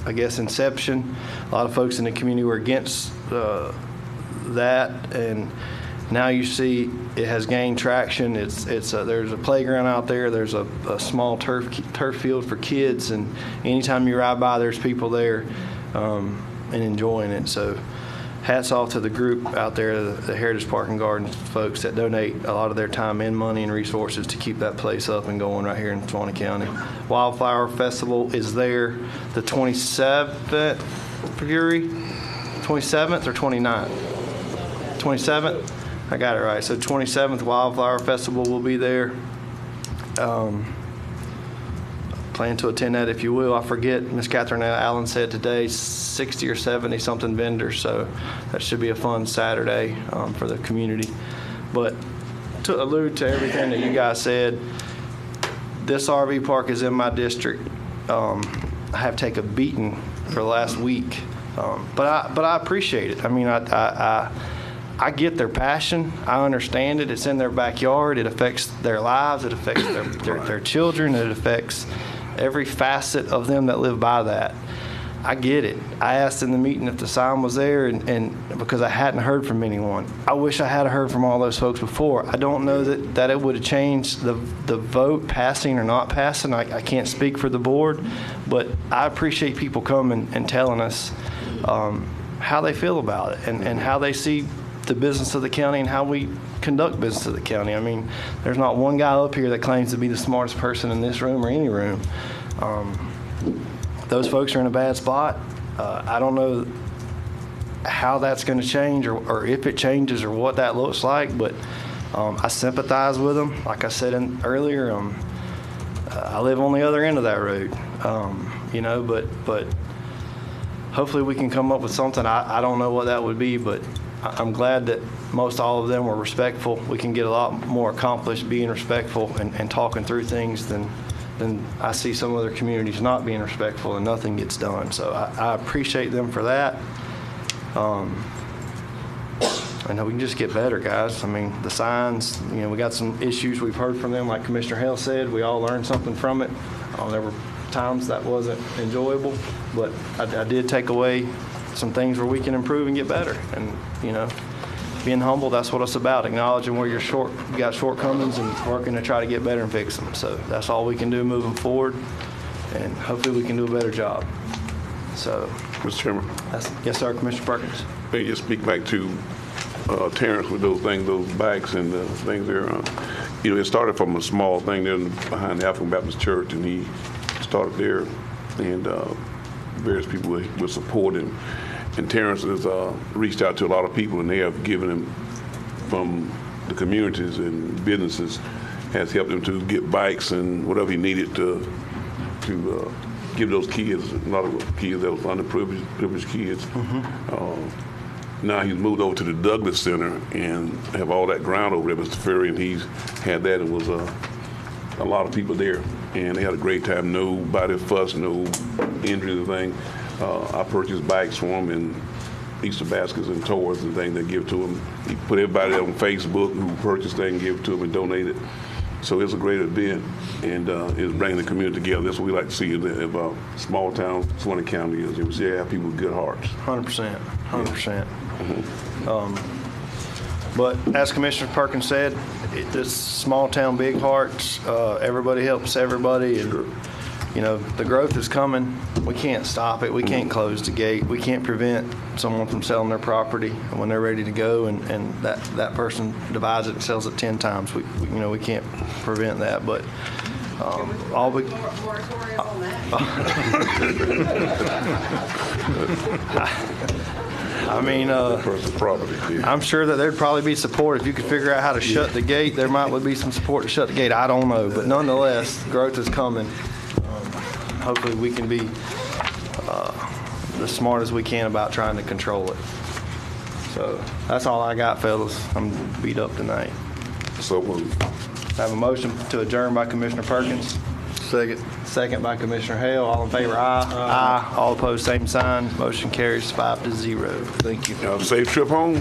I guess, inception. A lot of folks in the community were against that, and now you see it has gained traction. There's a playground out there. There's a small turf field for kids, and anytime you ride by, there's people there and enjoying it. So hats off to the group out there, the Heritage Park and Gardens folks that donate a lot of their time and money and resources to keep that place up and going right here in Suwannee County. Wildflower Festival is there the 27th, February 27th or 29th? 27th? I got it right. So 27th Wildflower Festival will be there. Plan to attend that if you will. I forget, Ms. Catherine Allen said today 60 or 70 something vendors, so that should be a fun Saturday for the community. But to allude to everything that you guys said, this RV park is in my district. I have taken a beating for the last week, but I appreciate it. I mean, I get their passion. I understand it. It's in their backyard. It affects their lives. It affects their children. It affects every facet of them that live by that. I get it. I asked in the meeting if the sign was there, and because I hadn't heard from anyone. I wish I had heard from all those folks before. I don't know that it would have changed the vote passing or not passing. I can't speak for the board, but I appreciate people coming and telling us how they feel about it and how they see the business of the county and how we conduct business of the county. I mean, there's not one guy up here that claims to be the smartest person in this room or any room. Those folks are in a bad spot. I don't know how that's going to change or if it changes or what that looks like, but I sympathize with them. Like I said earlier, I live on the other end of that road, but hopefully we can come up with something. I don't know what that would be, but I'm glad that most all of them were respectful. We can get a lot more accomplished being respectful and talking through things than I see some other communities not being respectful and nothing gets done. So I appreciate them for that. I know we can just get better, guys. I mean, the signs, we got some issues we've heard from them. Like Commissioner Hale said, we all learned something from it. There were times that wasn't enjoyable, but I did take away some things where we can improve and get better. And, being humble, that's what it's about, acknowledging where you got shortcomings and working to try to get better and fix them. So that's all we can do moving forward, and hopefully we can do a better job. So, Mr. Chairman. Yes, sir, Commissioner Perkins. May you speak back to Terrence with those things, those bikes and the things there. It started from a small thing there behind the African Baptist Church, and he started there, and various people were supporting him. And Terrence has reached out to a lot of people, and they have given him from the communities and businesses, has helped him to get bikes and whatever he needed to give those kids, a lot of kids that was underprivileged kids. Now he's moved over to the Douglas Center and have all that ground over there, Mr. Ferry, and he's had that. It was a lot of people there, and they had a great time. Nobody fussed, no injuries or thing. I purchased bikes for him and Easter baskets and toys and things they give to him. He put everybody on Facebook who purchased things and give to him and donated. So it's a great event, and it's bringing the community together. That's what we like to see about small town Suwannee County is. We see have people with good hearts. 100%. But as Commissioner Perkins said, this small town, big hearts. Everybody helps everybody, and the growth is coming. We can't stop it. We can't close the gate. We can't prevent someone from selling their property when they're ready to go, and that person divides it and sells it 10 times. We can't prevent that, but all we. I mean, I'm sure that there'd probably be support if you could figure out how to shut the gate. There might be some support to shut the gate. I don't know, but nonetheless, growth is coming. Hopefully, we can be as smart as we can about trying to control it. So that's all I got, fellas. I'm beat up tonight. So moved. I have a motion to adjourn by Commissioner Perkins. Second by Commissioner Hale. All in favor, aye. Aye. All opposed, same sign. Motion carries 5-0. Thank you. Safe trip home.